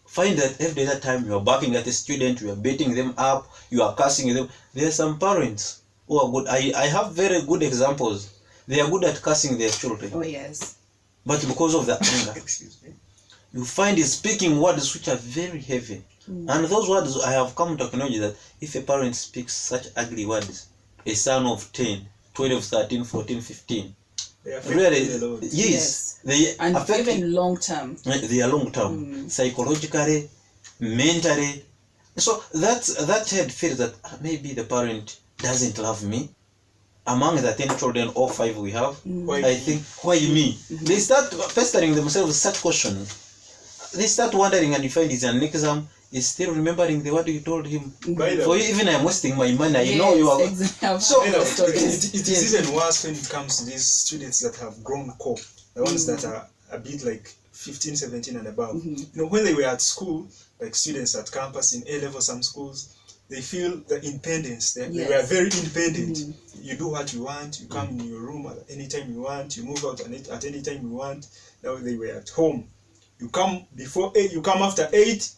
find that every other time you are barking at a student, you are beating them up, you are cursing them, there are some parents who are good. I have very good examples. They are good at cursing their children. Oh, yes. But because of the anger, Excuse me. you find is speaking words which are very heavy. And those words, I have come to acknowledge that if a parent speaks such ugly words, a son of 10, 12, 13, 14, 15, They affect really, the Lord. yes, they And affect even long term. they are long term, psychologically, mentally. So that child feels that maybe the parent doesn't love me. Among the 10 children or 5 we have, Why I me? think, why me? They start pestering themselves with such questions. They start wondering, and you find it's an exam, is still remembering the word you told him. By the For way, you, even I'm wasting my money, I know you are. Exactly. So- you know, Yes. it is even worse when it comes to these students that have grown core, the ones that are a bit like 15, 17 and above. You know, when they were at school, like students at campus in A-level, some schools, they feel the independence. They Yes. were very independent. You do what you want. You come in your room at any time you want. You move out at any time you want. Now they were at home. You come before 8. You come after 8.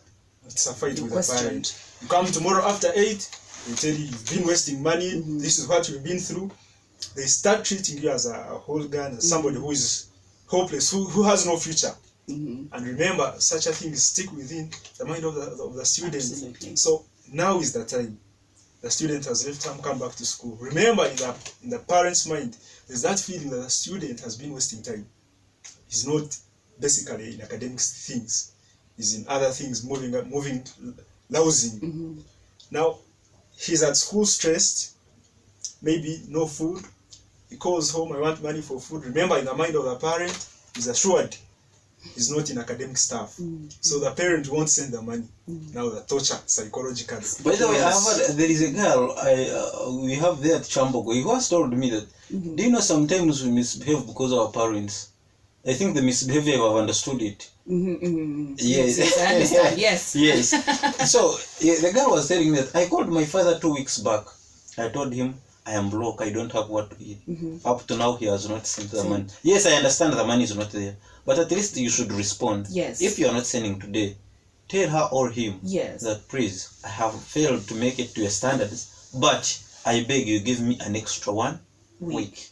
It's a fight with the Questioned. parent. You come tomorrow after 8. They tell you you've been wasting money. This is what you've been through. They start treating you as a hooligan, as somebody who is hopeless, who has no future. And remember, such a thing is stick within the mind of the student. Absolutely. So now is the time. The student has left home, come back to school. Remember, in the parent's mind, there's that feeling that the student has been wasting time. He's not basically in academic things. He's in other things, moving, lousing. Now, he's at school stressed, maybe no food. He calls home, I want money for food. Remember, in the mind of the parent, he's assured he's not in academic stuff. So the parent won't send the money. Now the torture psychologically. By the way, Yes. there is a girl we have there at Chambogo who has told me that, do you know sometimes we misbehave because of our parents? I think the misbehavior have understood it. Yes, I understand. Yes. Yes. So the girl was telling me that I called my father 2 weeks back. I told him I am broke. I don't have what to eat. Up to now, he has not sent the money. Yes, I understand the money is not there, but at least you should respond. Yes. If you are not sending today, tell her or him Yes. that please, I have failed to make it to your standards, but I beg you give me an extra 1 week.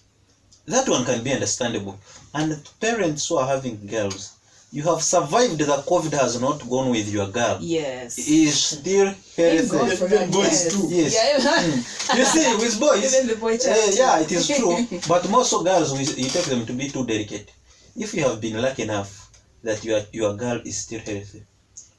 that one can be understandable. And parents who are having girls, you have survived. The COVID has not gone with your girl. Yes. Is still Thank God healthy. for Even that, boys yes. too. Yes. Yeah. You see, with boys, Even the boy child. yeah, it is true. But most of girls, you take them to be too delicate. If you have been lucky enough that your girl is still healthy,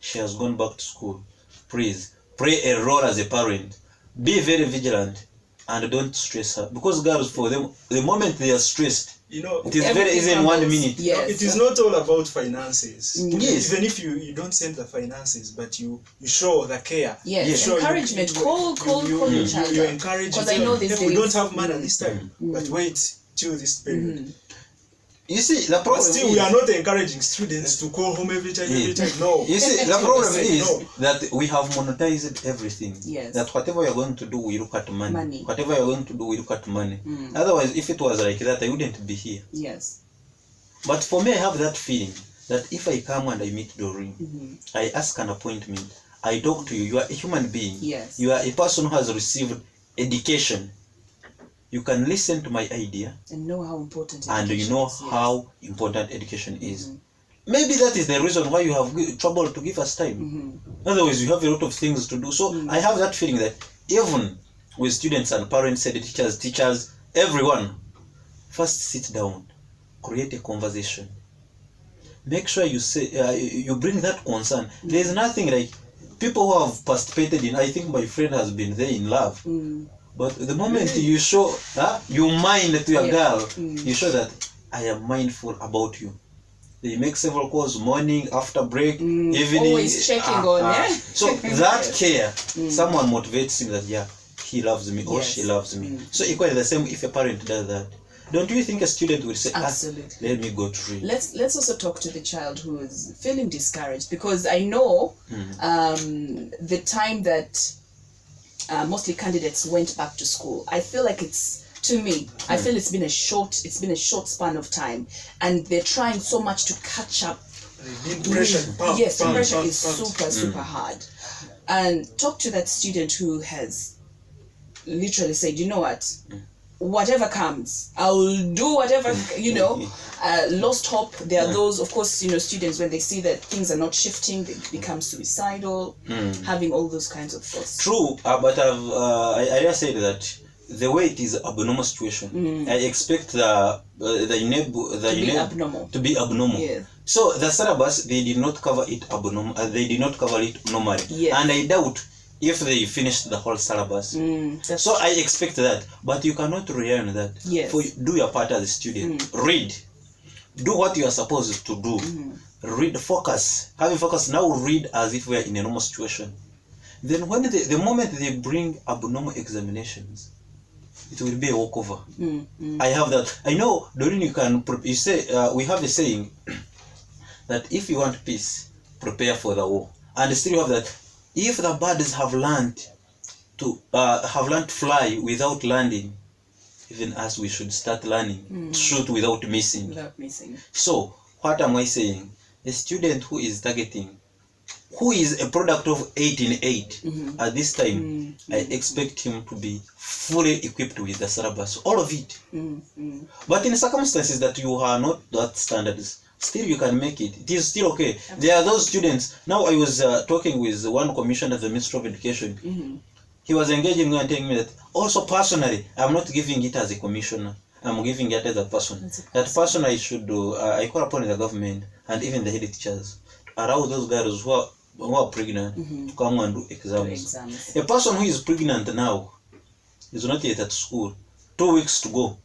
she has gone back to school, please play a role as a parent. Be very vigilant and don't stress her. Because girls, for them, the moment they are stressed, You know, it is very Everything easy in 1 crumbles. minute. Yes. it is not all about finances. Yes. Even if you don't send the finances, but you show the care. Yes. Yes. Show Encouragement. Call you your child. you encourage. Because I know these if we days- don't have money at this time, but wait till this period. You see, the But problem still, is, we are not encouraging students to call home every time. Every time, no. you see, the problem Say is no. that we have monetized everything. Yes. That whatever you're going to do, we look at money. Money. Whatever you're going to do, we look at money. Otherwise, if it was like that, I wouldn't be here. Yes. But for me, I have that feeling that if I come and I meet Doreen, I ask an appointment, I talk to you, you are a human being. Yes. You are a person who has received education. You can listen to my idea And know how important it and is. you know Yes. how important education is. Maybe that is the reason why you have trouble to give us time. Otherwise, you have a lot of things to do. So I have that feeling that even with students and parents, and teachers, everyone, first sit down, create a conversation. Make sure you say you bring that concern. There is nothing like people who have participated in. I think my friend has been there in love. But the moment you show you mind to your girl, you show that I am mindful about you. They make several calls morning, after break, evening. Always checking on, yeah? So that care, someone motivates him that he loves me or Yes. she loves me. So equally the same if a parent does that. Don't you think a student will say, Absolutely. let me go to read? Let's also talk to the child who is feeling discouraged, because I know the time that mostly candidates went back to school, I feel like I feel it's been a short span of time, and they're trying so much to catch up. Pressure. Yes, pressure is super hard. And talk to that student who has literally said, you know what, whatever comes, I will do whatever, lost hope. There are those, of course, students, when they see that things are not shifting, they become suicidal, having all those kinds of thoughts. True, but I just said that the way it is abnormal situation, I expect the Abnormal. to be abnormal. Yeah. So the syllabus, they did not cover it abnormal. They did not cover it normally. Yes. And I doubt if they finished the whole syllabus. That's So I expect that, but you cannot rely on that. Yes. Do your part as a student. Read. Do what you are supposed to do. Read, focus. Having focus, now read as if we are in a normal situation. Then when the moment they bring abnormal examinations, it will be a walkover. I have that. I know, Doreen, you say, we have a saying that if you want peace, prepare for the war. And still you have that, if the birds have learned to fly without landing, even us, we should start learning to shoot without missing. without missing. So what am I saying? A student who is targeting, who is a product of 8 in 8 at this time, I expect him to be fully equipped with the syllabus, all of it. But in circumstances that you are not that standards, still you can make it. It is still okay. There are those students. Now I was talking with one commissioner of the Ministry of Education. He was engaging me and telling me that also personally, I'm not giving it as a commissioner. I'm giving it as a person. That person I should do, I call upon the government and even the head teachers to allow those girls who are pregnant to come and do exams. A person who is pregnant now is not yet at school. 2 weeks to go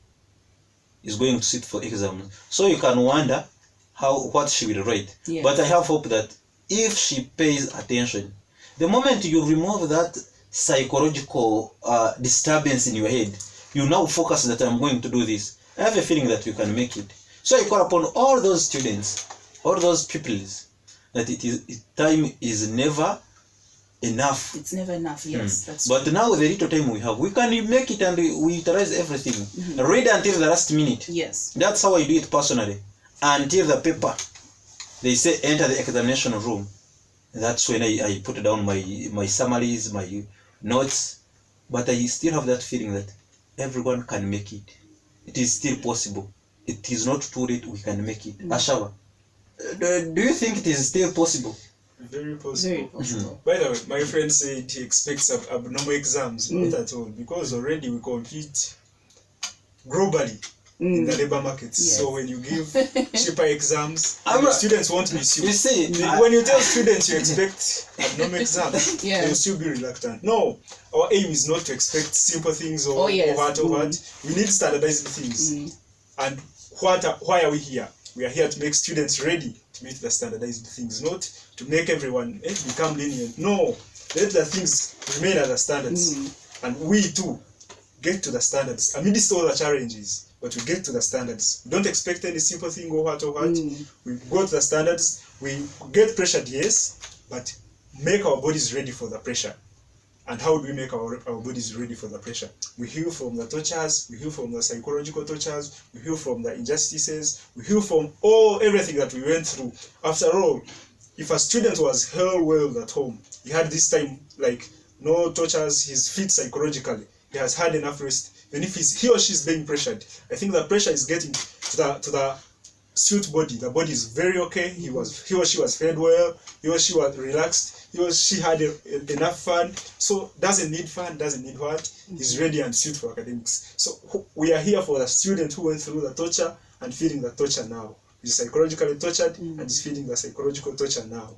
is going to sit for exams. So you can wonder what she will write. Yes. But I have hope that if she pays attention, the moment you remove that psychological disturbance in your head, you now focus that I'm going to do this. I have a feeling that you can make it. So I call upon all those students, all those pupils, that time is never enough. It's never enough, yes. That's But now the little time we have, we can make it and we utilize everything. Read until the last minute. yes. That's how I do it personally. Until the paper, they say enter the examination room. That's when I put down my summaries, my notes. But I still have that feeling that everyone can make it. it is still possible. It is not too late, we can make it. Ashawa, do you think it is still possible? Very possible. Very possible. By the way, my friend said he expects abnormal exams. Not at all, because already we compete globally in the labor markets. Yes. So when you give cheaper exams, I'm not- students won't miss you. You see, When you tell students you expect abnormal exams, Yeah. they'll still be reluctant. No, our aim is not to expect simple things or, Oh, yes. or what. We need standardized things. And why are we here? We are here to make students ready to meet the standardized things, not to make everyone become lenient. No, let the things remain as the standards. And we too get to the standards amidst all the challenges, but we get to the standards. We don't expect any simple thing or what. We go to the standards. We get pressured, yes, but make our bodies ready for the pressure. And how do we make our bodies ready for the pressure? We heal from the tortures, we heal from the psychological tortures, we heal from the injustices, we heal from everything that we went through. After all, if a student was held well at home, he had this time like no tortures, he's fit psychologically, he has had enough rest. Even if he or she is being pressured, I think the pressure is getting to the suit body. The body is very okay. He or she was fed well, he or she was relaxed, he or she had enough fun. So doesn't need fun, doesn't need what. He's ready and suit for academics. So we are here for the student who went through the torture and feeling the torture now. He's psychologically tortured and is feeling the psychological torture now.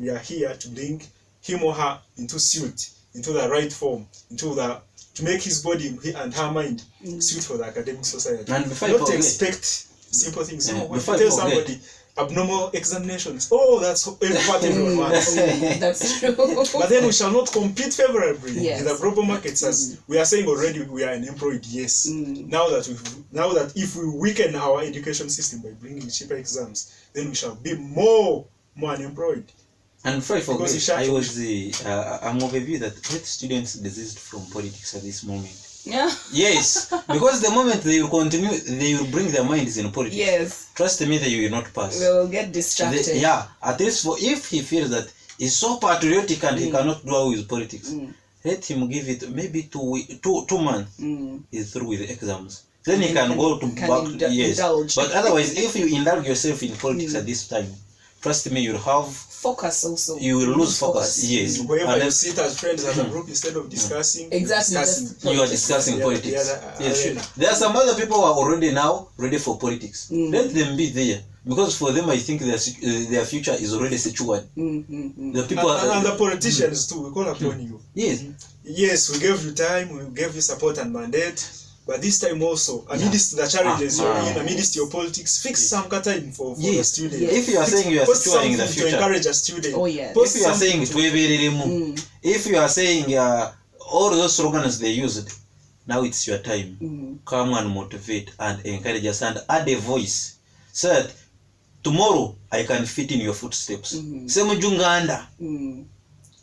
We are here to bring him or her into suit, into the right form, to make his body and her mind suit for the academic society. And before Not you to forget- expect simple things. No, when you before tell you forget- somebody abnormal examinations, that's what everyone wants. That's true. But then we shall not compete favorably Yes. in the global markets, as we are saying already. We are unemployed. Yes. Now that if we weaken our education system by bringing cheaper exams, then we shall be more unemployed. And before I Because you forget, shut- I'm of a view that let students desist from politics at this moment. Yeah. Yes, because the moment they will continue, they will bring their minds in politics. Yes. Trust me, they will not pass. We'll get distracted. At least if he feels that he's so patriotic and he cannot do away with politics, let him give it maybe 2 months. He's through with the exams. Then he can go to can back to indulge. yes. But otherwise, if you indulge yourself in politics at this time, trust me, you'll have Focus also. you will lose focus. Yes. Wherever And you then sit as friends as a group, instead of discussing, Exactly, you are discussing the politics. other Yes, arena. there are some other people who are already now ready for politics. Let them be there, because for them, I think their future is already secured. The people And the politicians too, we call upon you. yes, Yes, we gave you time, we gave you support and mandate, but this time also, amidst the challenges you're in, amidst your politics, fix some time for the yes. student. If you are saying you are Post securing the something to future, encourage a student. Oh, yes. Post if you are something saying to- if you are saying all those slogans they used, now it's your time. Come and motivate and encourage us and add a voice, so that tomorrow I can fit in your footsteps. Same Junganda,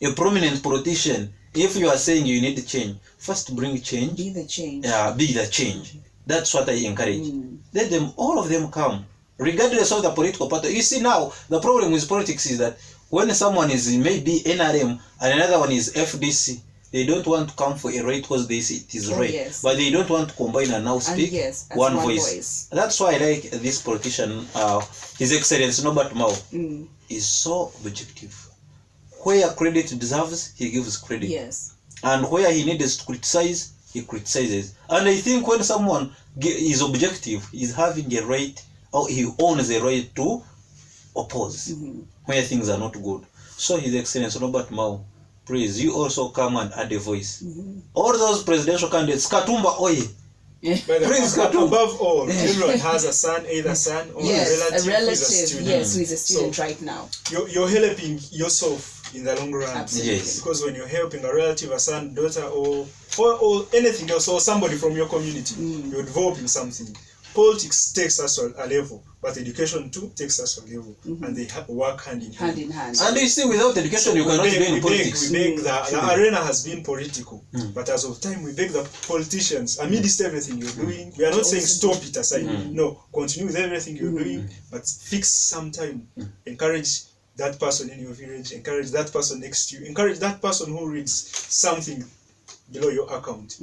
a prominent politician. If you are saying you need change, first bring change. Be the change. Be the change. That's what I encourage. Let them, all of them come, regardless of the political party. You see now, the problem with politics is that when someone is maybe NRM and another one is FDC, they don't want to come for a right because they see it is Oh, right. yes. But they don't want to combine and now speak yes, as one one voice. voice. That's why I like this politician, His Excellency Norbert Mao. Is so objective. Where credit deserves, he gives credit. Yes. And where he needs to criticize, he criticizes. And I think when someone is objective, he's having a right, or he owns a right to oppose where things are not good. So His Excellency Robert Mao, please, you also come and add a voice. All those presidential candidates, Katumba Oye. By the Please, way, Katumba. above all, everyone has a son, either son or Yes, a a relative who is a relative. student. Yes, who is a student So, right now. You're helping yourself in the long run. Absolutely. Yes. Because when you're helping a relative, a son, daughter, or anything else, or somebody from your community, you're developing something. Politics takes us to a level, but education too takes us to a level, and they work hand in hand. Hand in hand. And you see, without education, you cannot be in politics. We beg the arena has been political, but as of time, we beg the politicians, amidst everything you're doing, we are not saying stop it aside. No, continue with everything you're doing, but fix some time. Encourage that person in your village, encourage that person next to you, encourage that person who reads something below your account.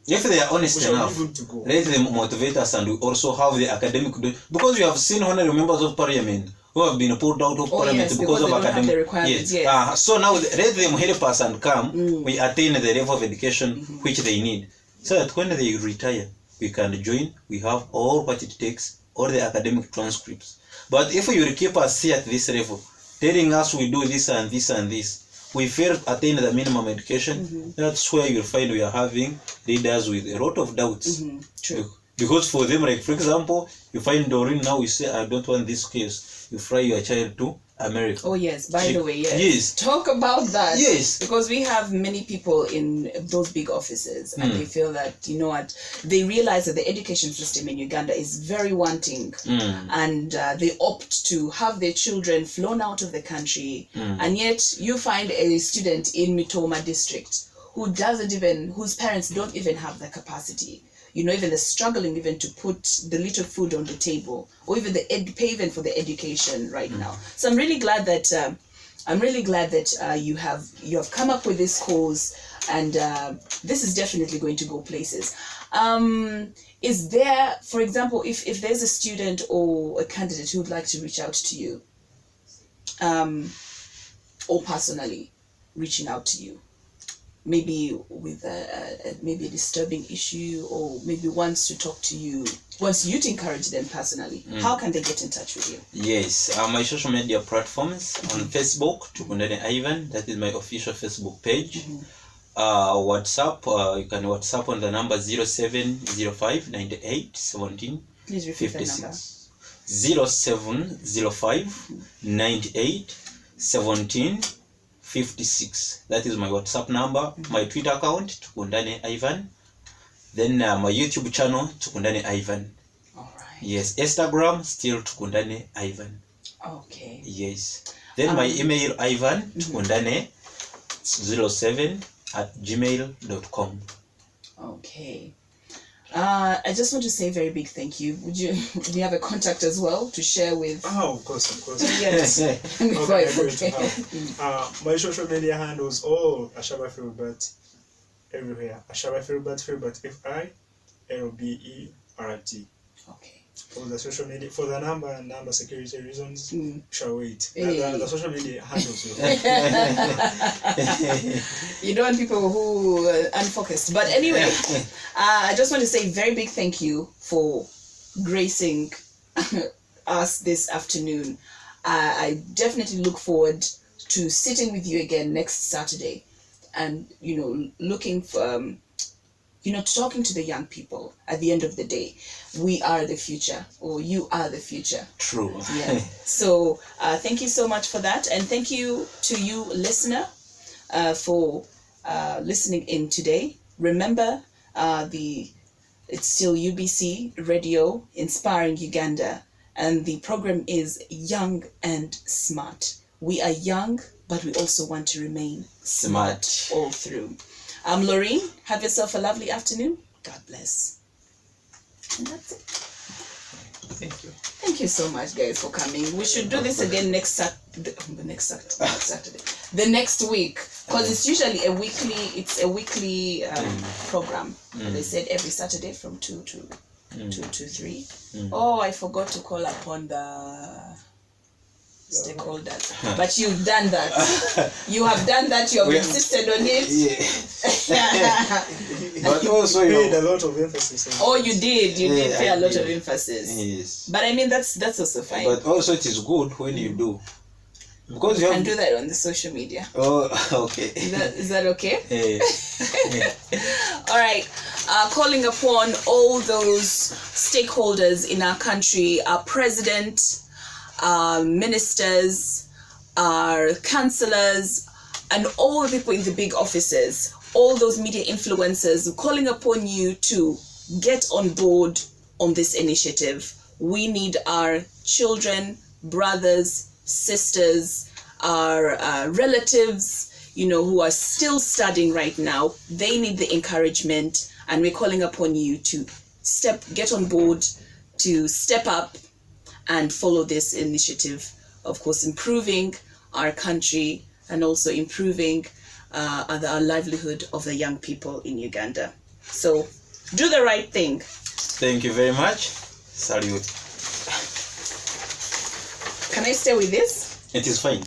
If they are honest We shall enough, be good to go. let them motivate us, and we also have the academic because we have seen honorary members of parliament who have been pulled out of parliament yes, because because of they don't have academic the requirements, yes. So now let them help us and come. We attain the level of education which they need, so that when they retire, we can join. We have all what it takes, all the academic transcripts. But if you will keep us here at this level, telling us we do this and this and this, we fail to attain the minimum education. That's where you'll find we are having leaders with a lot of doubts. True. Because for them, like for example, you find Doreen now, we say, I don't want this case. You fly your child to America. Oh yes, by the way, yes. Yes. Talk about that. Yes. Because we have many people in those big offices and they feel that, you know what, they realize that the education system in Uganda is very wanting and they opt to have their children flown out of the country. And yet you find a student in Mitoma district whose parents don't even have the capacity. You know, even they're struggling even to put the little food on the table, or even pay even for the education right now. So I'm really glad that you have come up with this cause, and this is definitely going to go places. Is there, for example, if there's a student or a candidate who would like to reach out to you, or personally reaching out to you, maybe with maybe a disturbing issue, or maybe wants to talk to you, wants you to encourage them personally, how can they get in touch with you? Yes, my social media platforms on Facebook, Tukundane Ivan, that is my official Facebook page. WhatsApp, you can WhatsApp on the number 0705 98 17 Please repeat that number. 0705 98 17 56. That is my WhatsApp number. My Twitter account, Tukundane Ivan. Then my YouTube channel, Tukundane Ivan. All right. Yes, Instagram, still Tukundane Ivan. Okay. Yes. Then my email, Ivan Tukundane 07@gmail.com. Okay. I just want to say a very big thank you. Do you have a contact as well to share with? Oh, of course. Yes. Before I forget. My social media handles all Ashaba Filbert everywhere. Ashaba Filbert, FilbertLBERT. Okay. For the social media, for the number security reasons, shall wait. Hey. The social media handles. You don't want people who are unfocused. But anyway, I just want to say a very big thank you for gracing us this afternoon. I definitely look forward to sitting with you again next Saturday and, you know, looking for, talking to the young people. At the end of the day, we are the future, or you are the future. True. Yeah. So thank you so much for that, and thank you to you, listener, for listening in today. Remember, it's still UBC Radio, Inspiring Uganda, and the program is Young and Smart. We are young, but we also want to remain smart all through. I'm Laureen. Have yourself a lovely afternoon. God bless. And that's it. Thank you. Thank you so much, guys, for coming. We should do this again next Saturday. The next week, because it's usually a weekly program. They said every Saturday from 2 to 3. Oh, I forgot to call upon the stakeholders, but you've done that. You have done that. You have insisted on it. But also, paid a lot of emphasis on Oh, you did pay a lot of emphasis. Yes. But I mean, that's also fine. But also, it is good when you do, because you You have can do that on the social media. Oh, okay. Is that okay? Yeah. All right. Calling upon all those stakeholders in our country, our president, our ministers, our councillors, and all the people in the big offices, all those media influencers, calling upon you to get on board on this initiative. We need our children, brothers, sisters, our relatives, who are still studying right now. They need the encouragement, and we're calling upon you to get on board, to step up and follow this initiative, of course, improving our country and also improving the livelihood of the young people in Uganda. So do the right thing. Thank you very much. Salute. Can I stay with this? It is fine.